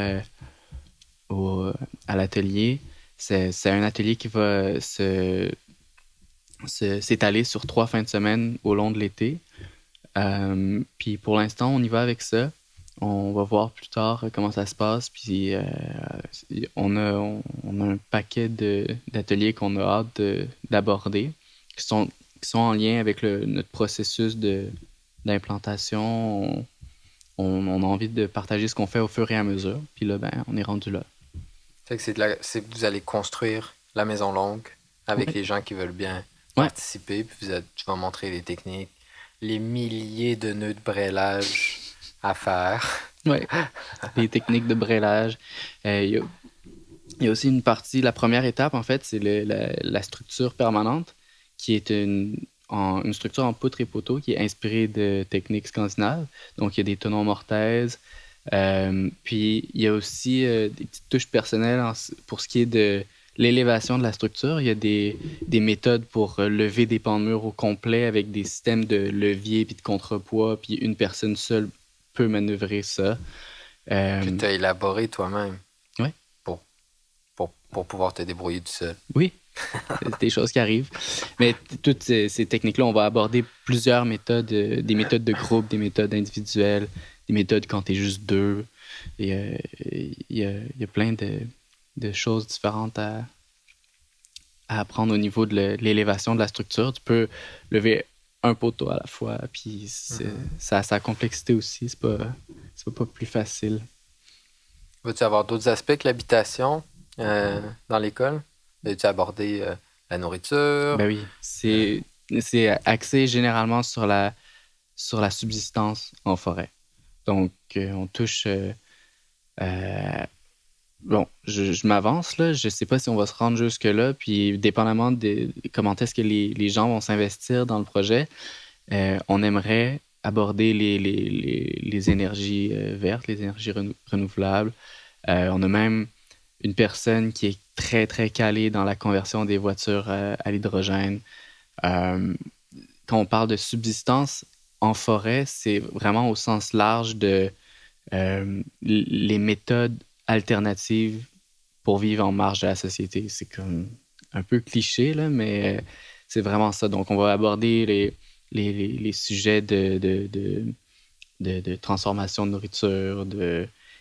à l'atelier, c'est un atelier qui va s'étaler sur 3 fins de semaine au long de l'été. Puis pour l'instant, on y va avec ça. On va voir plus tard comment ça se passe. Puis on a un paquet d'ateliers qu'on a hâte d'aborder, qui sont en lien avec notre processus d'implantation. On a envie de partager ce qu'on fait au fur et à mesure. Puis là, on est rendu là. Fait que vous allez construire la maison longue avec les gens qui veulent bien participer. Puis tu vas montrer les techniques, les milliers de nœuds de brêlage à faire. Oui, les techniques de brêlage. Il y a aussi une partie, la première étape, en fait, c'est la structure permanente, qui est une structure en poutre et poteau qui est inspirée de techniques scandinaves. Donc, il y a des tenons mortaises. Puis, il y a aussi des petites touches personnelles pour ce qui est de l'élévation de la structure. Il y a des méthodes pour lever des pans de mur au complet avec des systèmes de levier puis de contrepoids. Puis, une personne seule peut manœuvrer ça. Que tu as élaboré toi-même. Oui. Pour pouvoir te débrouiller tout seul. Oui, c'est des choses qui arrivent. Mais toutes ces techniques-là, on va aborder plusieurs méthodes, des méthodes de groupe, des méthodes individuelles, des méthodes quand tu es juste deux. Et il y a plein de choses différentes à apprendre au niveau de l'élévation de la structure. Tu peux lever un poteau à la fois, puis ça a sa complexité aussi. C'est pas plus facile. Vas-tu avoir d'autres aspects que l'habitation dans l'école? Vas-tu aborder la nourriture? Ben oui, c'est axé généralement sur la subsistance en forêt. Donc, on touche... bon, je m'avance, là. Je sais pas si on va se rendre jusque-là, puis dépendamment de comment est-ce que les gens vont s'investir dans le projet, on aimerait aborder les énergies vertes, les énergies renouvelables. On a même une personne qui est très, très calée dans la conversion des voitures à l'hydrogène. Quand on parle de subsistance en forêt, c'est vraiment au sens large de les méthodes alternatives pour vivre en marge de la société. C'est comme un peu cliché, là, mais c'est vraiment ça. Donc, on va aborder les sujets de transformation de nourriture,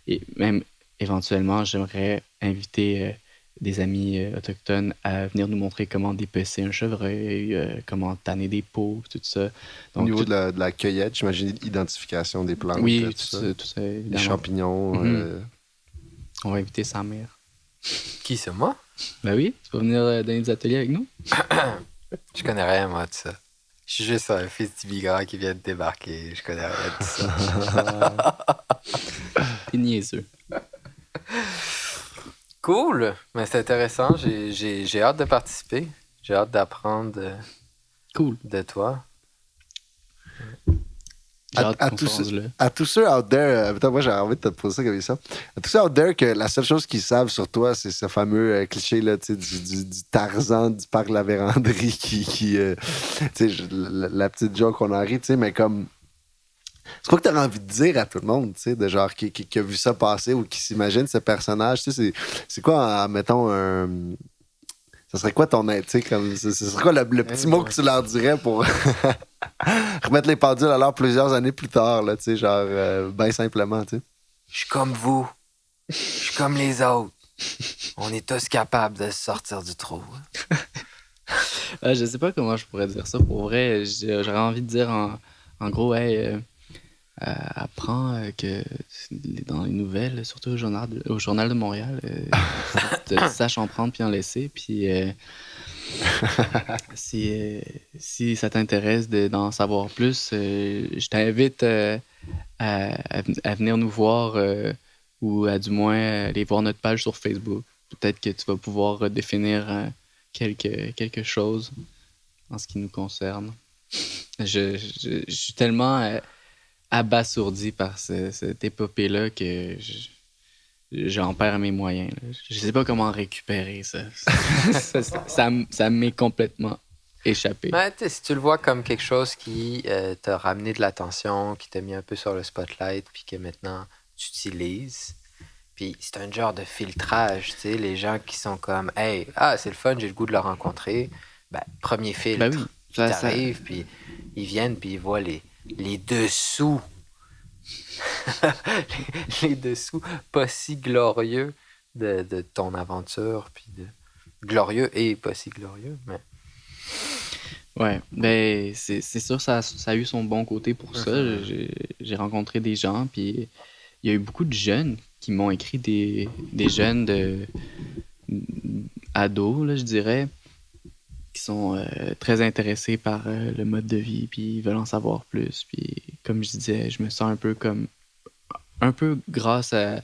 et même éventuellement, j'aimerais inviter des amis autochtones à venir nous montrer comment dépecer un chevreuil, comment tanner des pots, tout ça. Donc, au niveau de la cueillette, j'imagine l'identification des plantes. Oui, tout ça les champignons. On va inviter sa mère. Qui, c'est moi? Ben oui, tu peux venir dans les ateliers avec nous. Je connais rien, moi, de ça. Je suis juste un fils d'immigrant qui vient de débarquer. Je connais rien de ça. T'es niaiseux. Cool! Mais c'est intéressant. J'ai hâte de participer. J'ai hâte d'apprendre de toi. À tous ceux out there, moi j'ai envie de te poser ça comme ça. À tous ceux out there que la seule chose qu'ils savent sur toi, c'est ce fameux cliché là, du Tarzan du parc de la Vérandrie qui la petite joke qu'on en rit, mais comme. C'est quoi que tu as envie de dire à tout le monde, de genre qui a vu ça passer ou qui s'imagine ce personnage, c'est quoi, mettons, Ça serait quoi ton aide, tu sais, comme... Ce serait quoi le petit mot que tu leur dirais pour remettre les pendules à l'heure plusieurs années plus tard, là, tu sais, genre, bien simplement, tu sais. Je suis comme vous. Je suis comme les autres. On est tous capables de sortir du trou. Je sais pas comment je pourrais dire ça. Pour vrai, j'aurais envie de dire en gros, hey, apprends que dans les nouvelles, surtout au Journal de Montréal, tu saches en prendre puis en laisser. Puis si ça t'intéresse d'en savoir plus, je t'invite à venir nous voir ou à du moins aller voir notre page sur Facebook. Peut-être que tu vas pouvoir définir quelque chose en ce qui nous concerne. Je suis tellement abasourdi par cette épopée-là que j'en perds mes moyens. Là. Je sais pas comment récupérer ça. Ça m'est complètement échappé. Ouais, si tu le vois comme quelque chose qui t'a ramené de l'attention, qui t'a mis un peu sur le spotlight, puis que maintenant tu utilises, puis c'est un genre de filtrage, tu sais, les gens qui sont comme « Hey, c'est le fun, j'ai le goût de le rencontrer. » Ben, premier filtre, ben oui, ils arrivent, puis ils viennent, puis ils voient les dessous. les dessous pas si glorieux de ton aventure, puis glorieux et pas si glorieux, mais... Ouais, ben c'est sûr, ça a eu son bon côté pour ça. J'ai rencontré des gens, puis il y a eu beaucoup de jeunes qui m'ont écrit, des jeunes ados, là, je dirais, qui sont très intéressés par le mode de vie, puis ils veulent en savoir plus. Puis comme je disais, je me sens un peu grâce à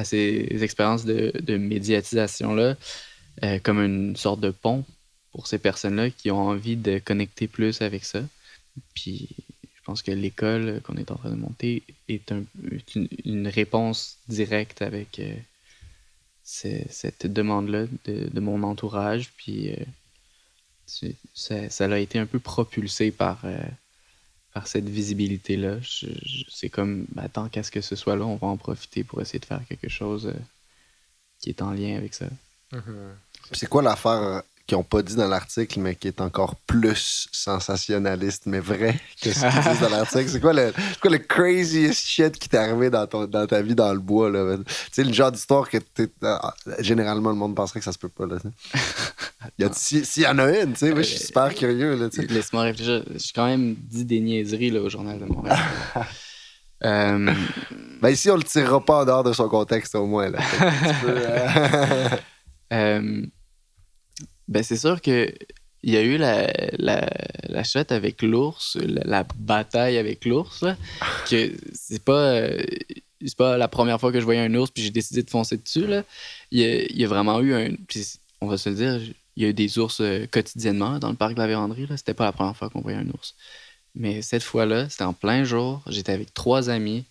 ces expériences de médiatisation-là, comme une sorte de pont pour ces personnes-là qui ont envie de connecter plus avec ça. Puis je pense que l'école qu'on est en train de monter est une réponse directe avec cette demande-là de mon entourage. Puis ça a été un peu propulsé par cette visibilité-là. C'est comme, tant qu'à ce que ce soit là, on va en profiter pour essayer de faire quelque chose qui est en lien avec ça. C'est quoi l'affaire qu'ils n'ont pas dit dans l'article, mais qui est encore plus sensationnaliste, mais vrai que ce qu'ils disent dans l'article? C'est quoi le craziest shit qui t'est arrivé dans ta vie dans le bois, là? Tu sais, le genre d'histoire que généralement, le monde penserait que ça se peut pas, là. S'il y en a une, tu sais, moi, je suis super curieux, là, tu sais. Laisse-moi réfléchir. J'ai quand même dit des niaiseries, là, au Journal de Montréal. Ben ici, on le tirera pas en dehors de son contexte, au moins, là. Ben c'est sûr que il y a eu la shot avec l'ours, la bataille avec l'ours, là, que c'est pas la première fois que je voyais un ours puis j'ai décidé de foncer dessus, là. Il y a vraiment eu on va se le dire, il y a eu des ours quotidiennement dans le parc de la Vérandrie, là. C'était pas la première fois qu'on voyait un ours. Mais cette fois-là, c'était en plein jour, j'étais avec 3 amis,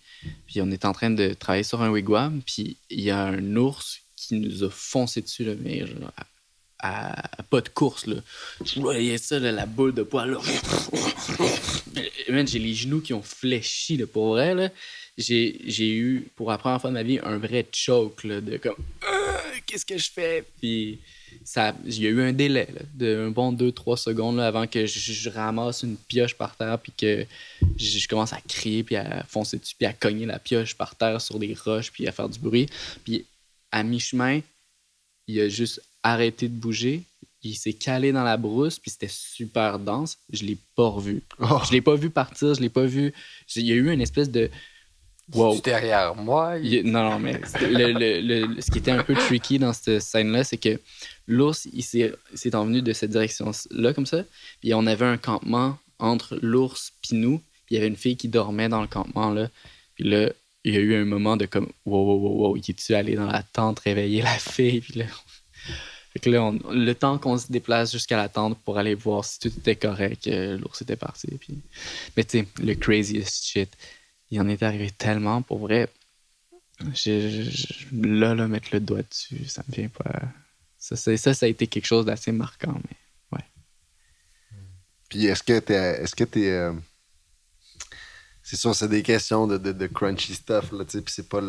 puis on était en train de travailler sur un wigwam, puis il y a un ours qui nous a foncé dessus, là, mais genre, à pas de course, là. Je voyais ça, là, la boule de poil, là. Man, j'ai les genoux qui ont fléchi, là, pour vrai, là. J'ai eu, pour la première fois de ma vie, un vrai choke, là, de comme... qu'est-ce que je fais? Puis il y a eu un délai, là, d'un bon 2-3 secondes, là, avant que je ramasse une pioche par terre, puis que je commence à crier, puis à foncer dessus, puis à cogner la pioche par terre sur des roches, puis à faire du bruit. Puis à mi-chemin, il a juste arrêté de bouger. Il s'est calé dans la brousse, puis c'était super dense. Je l'ai pas revu. Oh. Je l'ai pas vu partir, je l'ai pas vu... Il y a eu une espèce de... Wow. Derrière moi. Non, mais ce qui était un peu tricky dans cette scène-là, c'est que l'ours, il s'est envenu de cette direction-là, comme ça. Puis on avait un campement entre l'ours et nous. Puis il y avait une fille qui dormait dans le campement, là. Puis là, il y a eu un moment de comme, wow, il est-tu allé dans la tente réveiller la fille? Puis là, fait que là, le temps qu'on se déplace jusqu'à la tente pour aller voir si tout était correct, l'ours était parti. Puis... Mais tu sais, le craziest shit, il en est arrivé tellement, pour vrai. Là, mettre le doigt dessus, ça me vient pas... Ça a été quelque chose d'assez marquant, mais ouais. Puis est-ce que t'es C'est sûr, c'est des questions de crunchy stuff, là, tu sais, puis c'est pas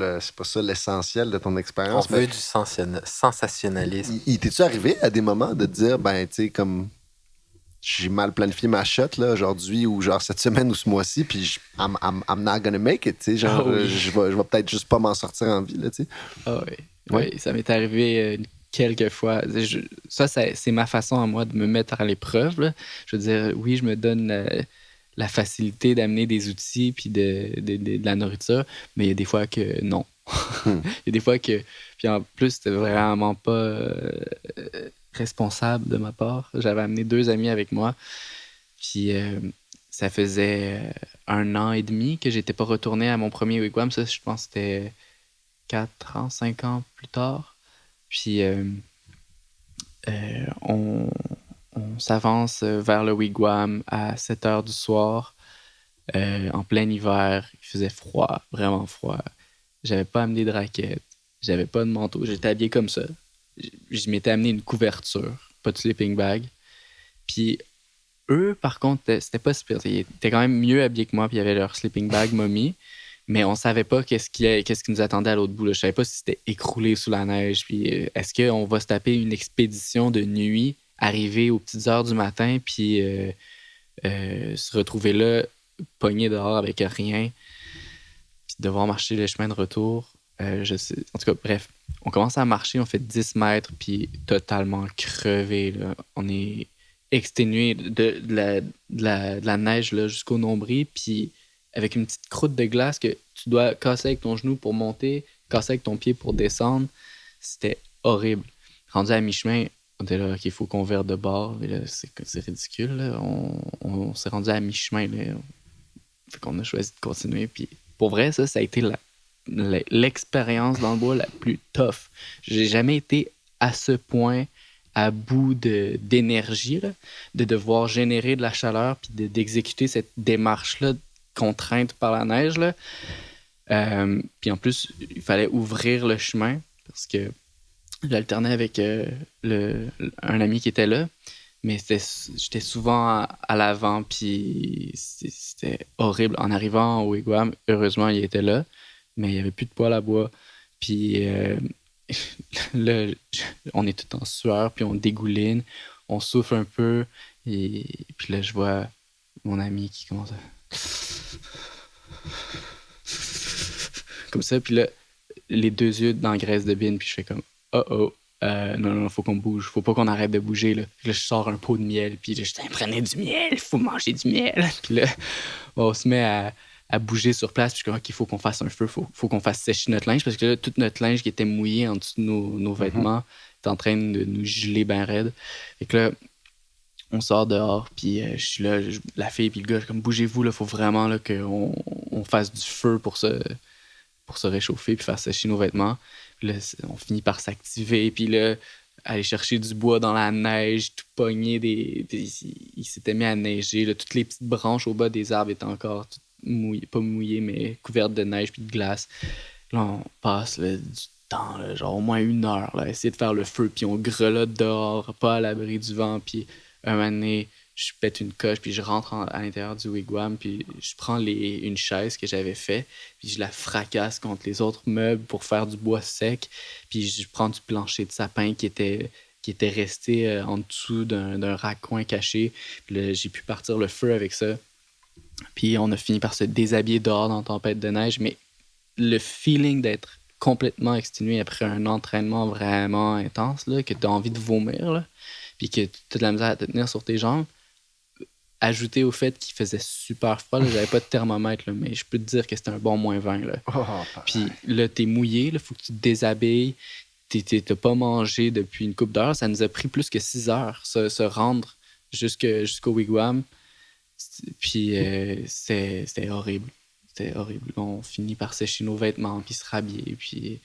ça l'essentiel de ton expérience. On veut du sensationnalisme. T'es-tu arrivé à des moments de te dire, ben, tu sais, comme j'ai mal planifié ma shot, là, aujourd'hui, ou genre cette semaine ou ce mois-ci, puis I'm not gonna make it, tu sais, genre, oui. je vais peut-être juste pas m'en sortir en vie, là, tu sais. Ah oui. Oui, ça m'est arrivé quelques fois. Ça, c'est ma façon à moi de me mettre à l'épreuve, là. Je veux dire, oui, je me donne la facilité d'amener des outils puis de la nourriture, mais il y a des fois que non. Il y a des fois que... Puis en plus, c'était vraiment pas responsable de ma part. J'avais amené 2 amis avec moi, puis ça faisait 1 an et demi que j'étais pas retourné à mon premier wigwam. Ça, je pense que c'était 4 ans, 5 ans plus tard. Puis on s'avance vers le wigwam à 7 heures du soir, en plein hiver. Il faisait froid, vraiment froid. J'avais pas amené de raquette, j'avais pas de manteau. J'étais habillé comme ça. Je m'étais amené une couverture, pas de sleeping bag. Puis eux, par contre, c'était pas super. Ils étaient quand même mieux habillés que moi, puis ils avaient leur sleeping bag mommy. Mais on savait pas qu'est-ce qui nous attendait à l'autre bout. Là. Je savais pas si c'était écroulé sous la neige. Puis est-ce qu'on va se taper une expédition de nuit, arriver aux petites heures du matin, puis se retrouver là, pogné dehors avec rien, puis devoir marcher le chemin de retour. Je sais. En tout cas, bref, on commence à marcher, on fait 10 mètres, puis totalement crevé. Là. On est exténué de la neige là, jusqu'au nombril, puis avec une petite croûte de glace que tu dois casser avec ton genou pour monter, casser avec ton pied pour descendre. C'était horrible. Rendu à mi-chemin, on était là, OK, il faut qu'on vire de bord. Et là, c'est ridicule. Là. On s'est rendu à mi-chemin. Là. Fait qu'on a choisi de continuer. Puis pour vrai, ça a été l'expérience dans le bois la plus tough. J'ai jamais été à ce point à bout d'énergie, là, de devoir générer de la chaleur puis d'exécuter cette démarche-là contrainte par la neige. Là. Puis en plus, il fallait ouvrir le chemin parce que j'alternais avec un ami qui était là, mais j'étais souvent à l'avant, puis c'était horrible. En arrivant au wigwam, heureusement, il était là, mais il n'y avait plus de poêle à bois. Puis là, on est tout en sueur, puis on dégouline, on souffle un peu, et puis là, je vois mon ami qui commence à... comme ça, puis là, les 2 yeux dans la graisse de bine, puis je fais comme non, faut qu'on bouge, faut pas qu'on arrête de bouger, là. Puis là, je sors un pot de miel, puis là, je prenez du miel, faut manger du miel. Puis là, on se met à bouger sur place, puis je suis comme, OK, il faut qu'on fasse un feu, faut qu'on fasse sécher notre linge, parce que là, tout notre linge qui était mouillé en dessous de nos vêtements est en train de nous geler ben raide. Fait que là, on sort dehors, puis je suis là, la fille puis le gars, je suis comme, bougez-vous, là, faut vraiment là, qu'on fasse du feu pour se réchauffer puis faire sécher nos vêtements. Puis là, on finit par s'activer, puis là, aller chercher du bois dans la neige, tout pogné, il s'était mis à neiger, là, toutes les petites branches au bas des arbres étaient encore toutes mouillées, pas mouillées, mais couvertes de neige puis de glace. Là, on passe là, du temps, là, genre au moins 1 heure, là, à essayer de faire le feu, puis on grelotte dehors, pas à l'abri du vent, puis un moment donné, je pète une coche, puis je rentre à l'intérieur du wigwam, puis je prends une chaise que j'avais fait, puis je la fracasse contre les autres meubles pour faire du bois sec, puis je prends du plancher de sapin qui était resté en dessous d'un raccoin caché, puis là, j'ai pu partir le feu avec ça, puis on a fini par se déshabiller dehors dans la tempête de neige, mais le feeling d'être complètement exténué après un entraînement vraiment intense, là, que tu as envie de vomir, là, puis que tu as de la misère à te tenir sur tes jambes, ajouté au fait qu'il faisait super froid, là, j'avais pas de thermomètre, là, mais je peux te dire que c'était un bon -20. Là. Puis là, t'es mouillé, il faut que tu te déshabilles, t'as pas mangé depuis une couple d'heures, ça nous a pris plus que 6 heures se rendre jusqu'au wigwam, puis c'était horrible. C'était horrible. On finit par sécher nos vêtements, puis se rhabiller, puis...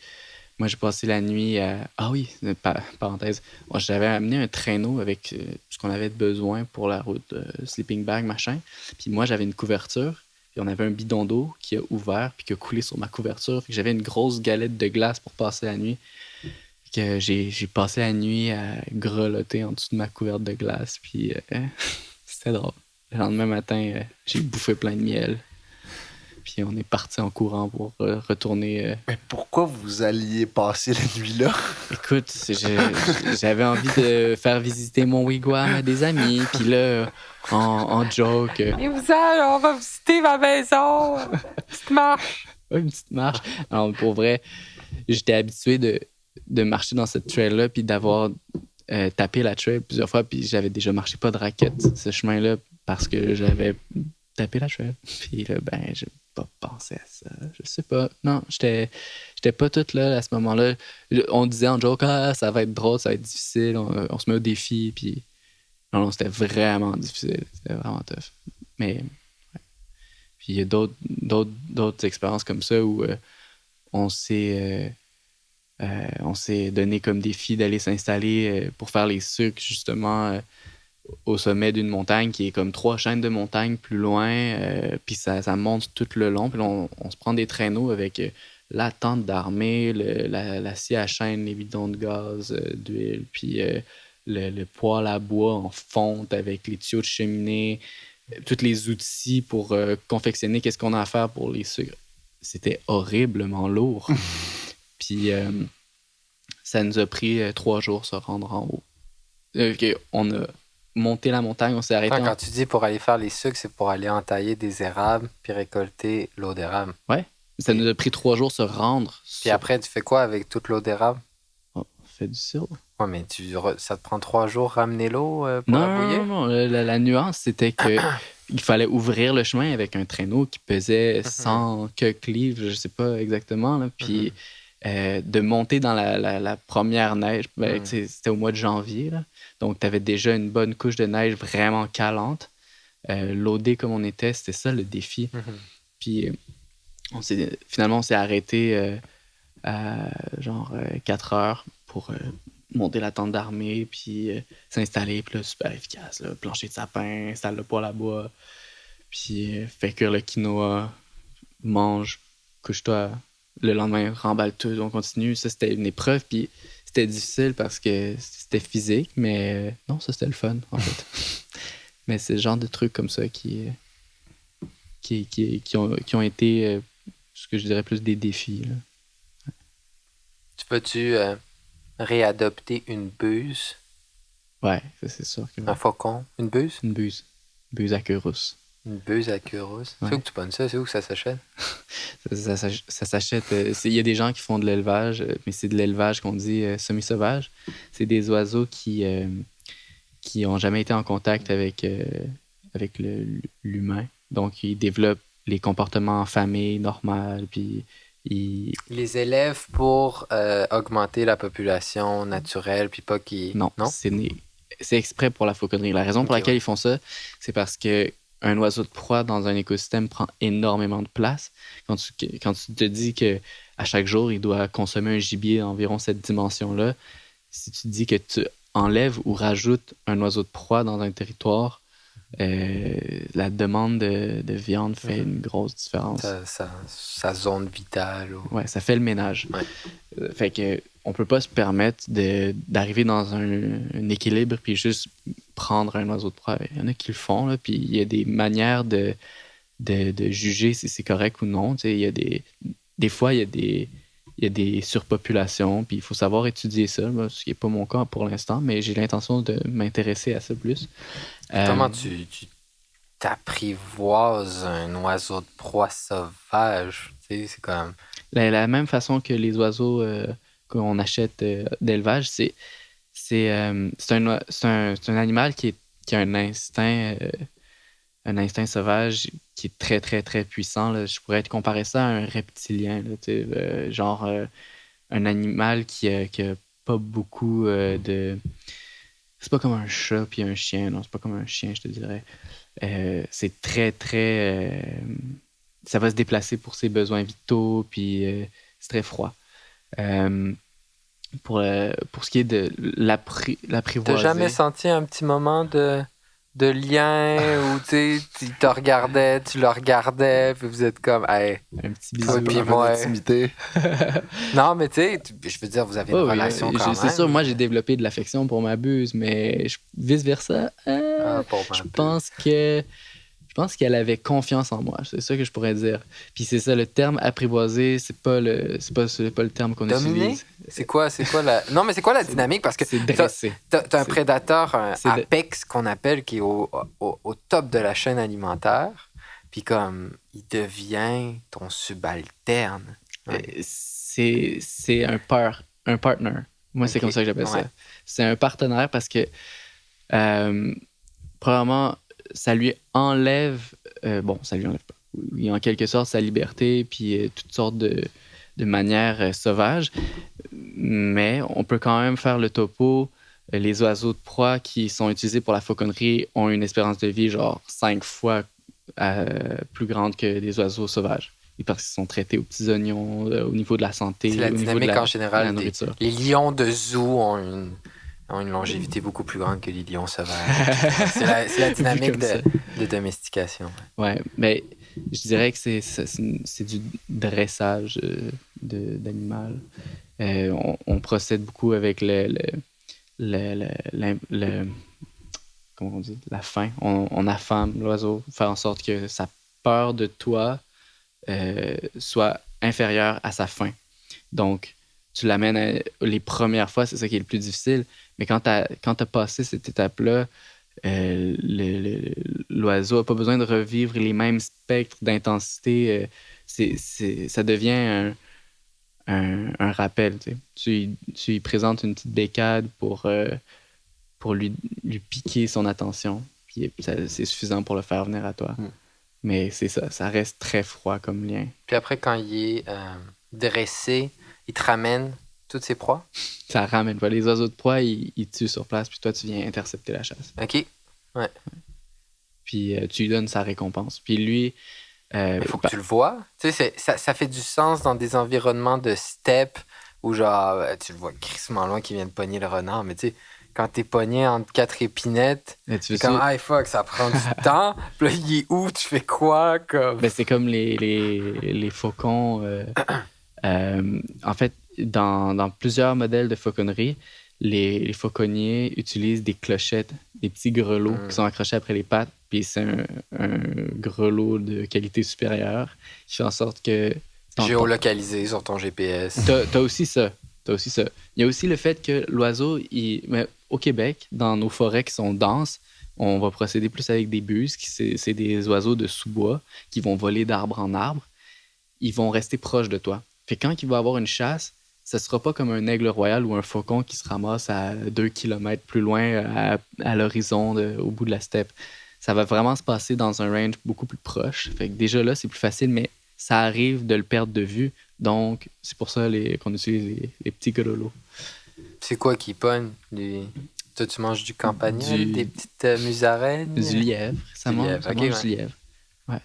Moi, j'ai passé la nuit à... Ah oui, parenthèse. Moi, j'avais amené un traîneau avec ce qu'on avait besoin pour la route, sleeping bag, machin. Puis moi, j'avais une couverture. Puis on avait un bidon d'eau qui a ouvert puis qui a coulé sur ma couverture. Puis j'avais une grosse galette de glace pour passer la nuit. Que j'ai passé la nuit à grelotter en dessous de ma couverte de glace. Puis c'était drôle. Le lendemain matin, j'ai bouffé plein de miel. Puis on est parti en courant pour retourner. Mais pourquoi vous alliez passer la nuit là? Écoute, j'avais envie de faire visiter mon wigwam à des amis. Puis là, en joke. Et vous allez, on va visiter ma maison. Petite marche. Une petite marche. Alors, pour vrai, j'étais habitué de marcher dans cette trail-là, puis d'avoir tapé la trail plusieurs fois. Puis j'avais déjà marché pas de raquette, ce chemin-là, parce que j'avais tapé la trail. Puis là, ben, j'ai pas pensé à ça. Je sais pas. Non, j'étais pas toute là à ce moment-là. On disait en joke, ça va être drôle, ça va être difficile, on se met au défi. Puis non, c'était vraiment difficile. C'était vraiment tough. Mais, ouais. Puis il y a d'autres expériences comme ça où on s'est donné comme défi d'aller s'installer pour faire les sucres, justement, au sommet d'une montagne qui est comme 3 chaînes de montagnes plus loin, puis ça monte tout le long. Puis là, on se prend des traîneaux avec la tente d'armée, la scie à chaîne, les bidons de gaz, d'huile, puis le poêle à bois en fonte avec les tuyaux de cheminée, tous les outils pour confectionner qu'est-ce qu'on a à faire pour les sucres. C'était horriblement lourd. Puis ça nous a pris 3 jours se rendre en haut. On a monté la montagne, on s'est arrêté. Quand tu dis pour aller faire les sucres, c'est pour aller entailler des érables puis récolter l'eau d'érable. Ouais. Ça nous a pris 3 jours se rendre. Puis après, tu fais quoi avec toute l'eau d'érable? On fait du sirop. Ouais, mais ça te prend 3 jours ramener l'eau pour la bouillir? Non. La nuance, c'était que il fallait ouvrir le chemin avec un traîneau qui pesait 100 quelques livres, je sais pas exactement. Là. Puis de monter dans la première neige, c'était au mois de janvier. Là. Donc, tu avais déjà une bonne couche de neige vraiment calante. Loadé comme on était, c'était ça le défi. Puis finalement, on s'est arrêté à genre 4 heures pour monter la tente d'armée, puis s'installer, puis là, super efficace. Là, plancher de sapin, installe le poêle à bois, puis fait cuire le quinoa, mange, couche-toi. Le lendemain, remballe tout, on continue. Ça, c'était une épreuve, puis c'était difficile parce que c'était physique, mais non, ça, c'était le fun, en fait. Mais c'est le genre de trucs comme ça qui ont été, ce que je dirais, plus des défis. Là. Tu peux-tu réadopter une buse? Ouais, ça, c'est sûr. Un faucon? Une buse? Une buse. Buse à queue rousse. Une buse à queue rousse? Ouais. C'est où que tu pognes ça? C'est où que ça s'achète? Ça s'achète. Il y a des gens qui font de l'élevage, mais c'est de l'élevage qu'on dit semi-sauvage. C'est des oiseaux qui n'ont jamais été en contact avec l'humain. Donc, ils développent les comportements en famille normales, puis ils les élèvent pour augmenter la population naturelle, puis pas qu'ils... Non? C'est exprès pour la fauconnerie. La raison pour laquelle ils font ça, c'est parce que un oiseau de proie dans un écosystème prend énormément de place. Quand tu te dis qu'à chaque jour, il doit consommer un gibier d'environ cette dimension-là, si tu te dis que tu enlèves ou rajoutes un oiseau de proie dans un territoire, la demande de viande fait une grosse différence. Sa zone vitale. Ouais, ça fait le ménage. Ouais. Fait que on peut pas se permettre d'arriver dans un équilibre puis juste prendre un oiseau de proie. Il y en a qui le font, là, puis il y a des manières de juger si c'est correct ou non. Tu sais, il y a des fois, il y a des surpopulations, puis il faut savoir étudier ça, ce qui n'est pas mon cas pour l'instant, mais j'ai l'intention de m'intéresser à ça plus. Comment tu t'apprivoises un oiseau de proie sauvage? Tu sais, c'est comme... La même façon que les oiseaux qu'on achète d'élevage, c'est un animal qui a un instinct sauvage qui est très, très, très puissant. Là. Je pourrais te comparer ça à un reptilien. Là, genre un animal qui a pas beaucoup de... C'est pas comme un chat puis un chien. Non, c'est pas comme un chien, je te dirais. C'est très, très... ça va se déplacer pour ses besoins vitaux, puis c'est très froid. Pour ce qui est de l'apprivoiser... T'as jamais senti un petit moment de lien où tu te regardais, tu le regardais, puis vous êtes comme, hey, un petit bisou, puis moi. Intimité. Non, mais tu sais, je veux dire, vous avez une relation quand même. C'est sûr, moi j'ai développé de l'affection pour ma buse, mais vice versa, je pense que Je pense qu'elle avait confiance en moi, c'est ça que je pourrais dire. Puis c'est ça, le terme apprivoiser, c'est pas le terme qu'on utilise. C'est quoi la... Non, mais c'est quoi la dynamique? Parce que c'est dressé. T'as un prédateur, un apex qu'on appelle, qui est au top de la chaîne alimentaire, puis comme, il devient ton subalterne. Ouais. C'est un partner. Moi, c'est comme ça que j'appelle ça. C'est un partenaire parce que, probablement, ça lui enlève... ça lui enlève pas. Oui, en quelque sorte, sa liberté, puis toutes sortes de manières sauvages. Mais on peut quand même faire le topo. Les oiseaux de proie qui sont utilisés pour la fauconnerie ont une espérance de vie genre 5 fois plus grande que des oiseaux sauvages. Et parce qu'ils sont traités aux petits oignons, au niveau de la santé. C'est la dynamique en général. La les lions de zoo ont une longévité beaucoup plus grande que les lions sauvages. c'est la dynamique de domestication. Ouais, mais je dirais que c'est du dressage d'animal. On procède beaucoup avec comment on dit, la faim. On affame l'oiseau, faire en sorte que sa peur de toi soit inférieure à sa faim. Donc, tu l'amènes les premières fois, c'est ça qui est le plus difficile. Mais quand tu as passé cette étape-là, l'oiseau n'a pas besoin de revivre les mêmes spectres d'intensité. Ça devient un rappel. Tu lui présentes une petite bécade pour lui piquer son attention. Puis c'est suffisant pour le faire venir à toi. Mais c'est ça reste très froid comme lien. Puis après, quand il est dressé, il te ramène toutes ses proies? Ça ramène pas. Les oiseaux de proie, ils tuent sur place, puis toi, tu viens intercepter la chasse. OK. Ouais. Puis tu lui donnes sa récompense. Puis lui... il faut que tu le vois. Tu sais, ça fait du sens dans des environnements de steppe où, genre, tu le vois crissement loin qui vient de pogner le renard, mais tu sais, quand t'es pogné entre 4 épinettes, c'est comme, fuck, ça prend du temps. Puis là, il est où? Tu fais quoi? Comme... Ben, c'est comme les faucons. En fait, dans plusieurs modèles de fauconnerie, les fauconniers utilisent des clochettes, des petits grelots qui sont accrochés après les pattes. Puis c'est un grelot de qualité supérieure qui fait en sorte que... Géolocalisé sur ton GPS. T'as aussi ça. Il y a aussi le fait que l'oiseau, mais au Québec, dans nos forêts qui sont denses, on va procéder plus avec des buses, c'est des oiseaux de sous-bois qui vont voler d'arbre en arbre. Ils vont rester proches de toi. Fait que quand il va y avoir une chasse, ça ne sera pas comme un aigle royal ou un faucon qui se ramasse à 2 km plus loin à l'horizon, au bout de la steppe. Ça va vraiment se passer dans un range beaucoup plus proche. Fait que déjà là, c'est plus facile, mais ça arrive de le perdre de vue. Donc, c'est pour ça qu'on utilise les petits grelots. C'est quoi qui pogne? Toi, tu manges du campagnol, des petites musaraignes? Du lièvre. Ça mange du lièvre. Ouais.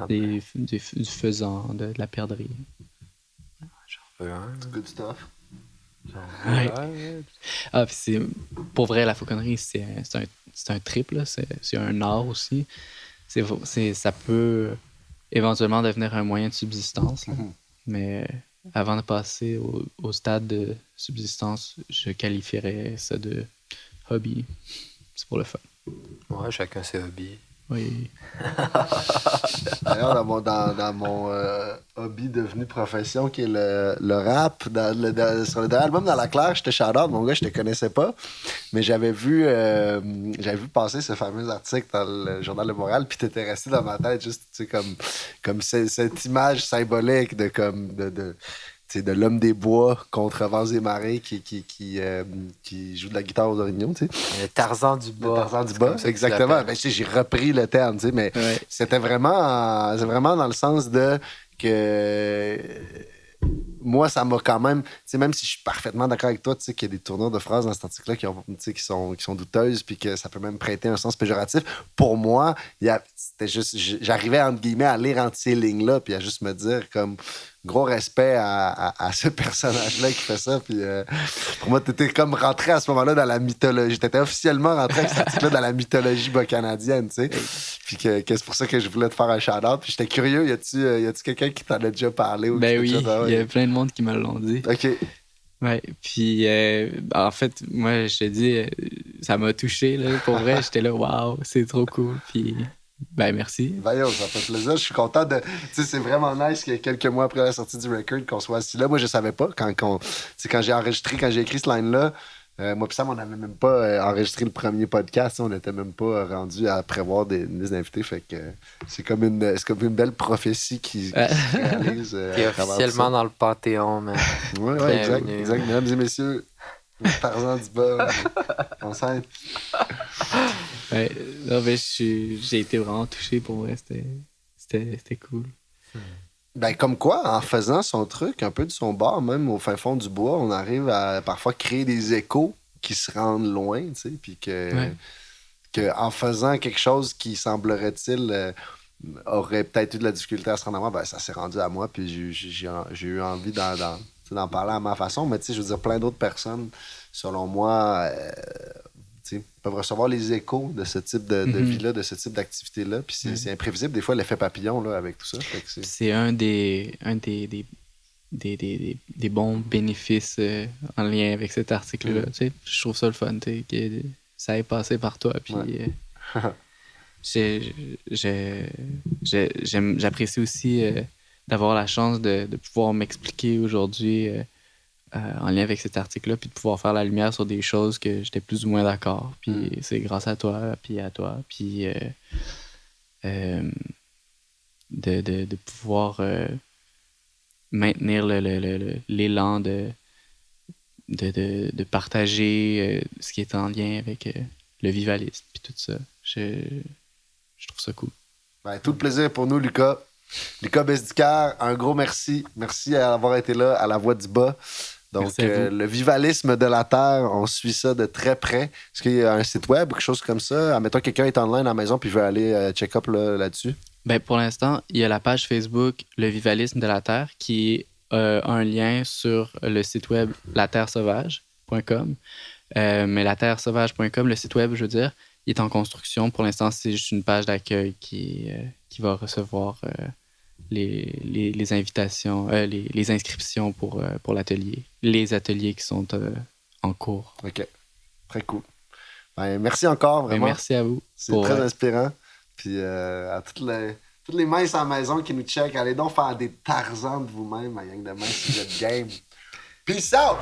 Du faisan, de la perdrix. J'en veux un. C'est good stuff. Ouais. Ah, puis pour vrai, la fauconnerie, c'est un trip, là. C'est un art aussi. Ça peut éventuellement devenir un moyen de subsistance. Mais avant de passer au stade de subsistance, je qualifierais ça de hobby. C'est pour le fun. Ouais, chacun ses hobbies. Oui. D'ailleurs, dans mon hobby devenu profession, qui est le rap, sur le dernier album Dans la Claire, j'étais shout-out, mon gars, je te connaissais pas, mais j'avais vu passer ce fameux article dans le Journal de Montréal, puis t'étais resté dans ma tête, juste, tu sais, comme cette image symbolique de l'homme des bois contre vents et marées qui joue de la guitare aux orignaux, tu sais. Le Tarzan du bas. Le Tarzan du bas, exactement. Ben, j'ai repris le terme, tu sais, mais c'était vraiment dans le sens de que moi, ça m'a quand même, tu sais, même si je suis parfaitement d'accord avec toi, tu sais, qu'il y a des tournures de phrases dans cet article-là qui sont douteuses, puis que ça peut même prêter un sens péjoratif. Pour moi, c'était juste, j'arrivais entre guillemets à lire entre ces lignes-là, puis à juste me dire comme gros respect à ce personnage-là qui fait ça. Puis pour moi, t'étais comme rentré à ce moment-là dans la mythologie. T'étais officiellement rentré avec cet article-là dans la mythologie bas-canadienne, tu sais. Puis que c'est pour ça que je voulais te faire un shout-out. Puis j'étais curieux, y a-tu quelqu'un qui t'en a déjà parlé? Ou ben oui, il y a plein de monde qui me l'ont dit. OK. Ouais, puis en fait, moi, je te dis, ça m'a touché, là. Pour vrai, j'étais là, waouh, c'est trop cool. Puis Ben, merci. Ben, ça fait plaisir. Je suis content de. Tu sais, c'est vraiment nice que quelques mois après la sortie du record, qu'on soit assis là. Moi, je savais pas. Quand j'ai enregistré, quand j'ai écrit ce line-là, moi et Sam, on n'avait même pas enregistré le premier podcast. On n'était même pas rendu à prévoir des invités. Fait que c'est comme une belle prophétie qui se réalise. Qui est officiellement dans le Panthéon. Mais... Oui, exact. Mesdames et messieurs, Tarzan du bas, on s'aide. Ouais, non, mais j'ai été vraiment touché pour vrai. C'était cool. Ben, comme quoi, en faisant son truc, un peu de son bord, même au fin fond du bois, on arrive à parfois créer des échos qui se rendent loin, tu sais, puis que en faisant quelque chose qui, semblerait-il, aurait peut-être eu de la difficulté à se rendre à moi, ben, ça s'est rendu à moi, puis j'ai eu envie d'en parler à ma façon, mais tu sais, je veux dire, plein d'autres personnes, selon moi, peuvent recevoir les échos de ce type de vie-là, de ce type d'activité-là. Puis c'est imprévisible, des fois, l'effet papillon là, avec tout ça. C'est un des bons bénéfices en lien avec cet article-là. Tu sais, je trouve ça le fun, que ça ait passé par toi. Puis j'apprécie aussi d'avoir la chance de pouvoir m'expliquer aujourd'hui en lien avec cet article-là, puis de pouvoir faire la lumière sur des choses que j'étais plus ou moins d'accord. Puis c'est grâce à toi, puis à toi, puis de pouvoir maintenir l'élan de partager ce qui est en lien avec le vivalisme, puis tout ça. Je trouve ça cool. Ben, tout le plaisir pour nous, Lucas. Lucas Besdicard, un gros merci. Merci d'avoir été là à la Voix du Bas. Donc, le vivalisme de la Terre, on suit ça de très près. Est-ce qu'il y a un site web ou quelque chose comme ça? Admettons, quelqu'un est online à la maison puis veut aller check-up là-dessus. Ben, pour l'instant, il y a la page Facebook Le Vivalisme de la Terre qui a un lien sur le site web laterresauvage.com. Mais laterresauvage.com, le site web, je veux dire, il est en construction. Pour l'instant, c'est juste une page d'accueil qui va recevoir les invitations, les inscriptions pour l'atelier. Les ateliers qui sont en cours. OK. Très cool. Ben, merci encore, vraiment. Ben, merci à vous. C'est très inspirant. Puis à toutes les minces à la maison qui nous checkent, allez donc faire des Tarzans de vous-même, ma gang de minces, si vous êtes game. Peace out!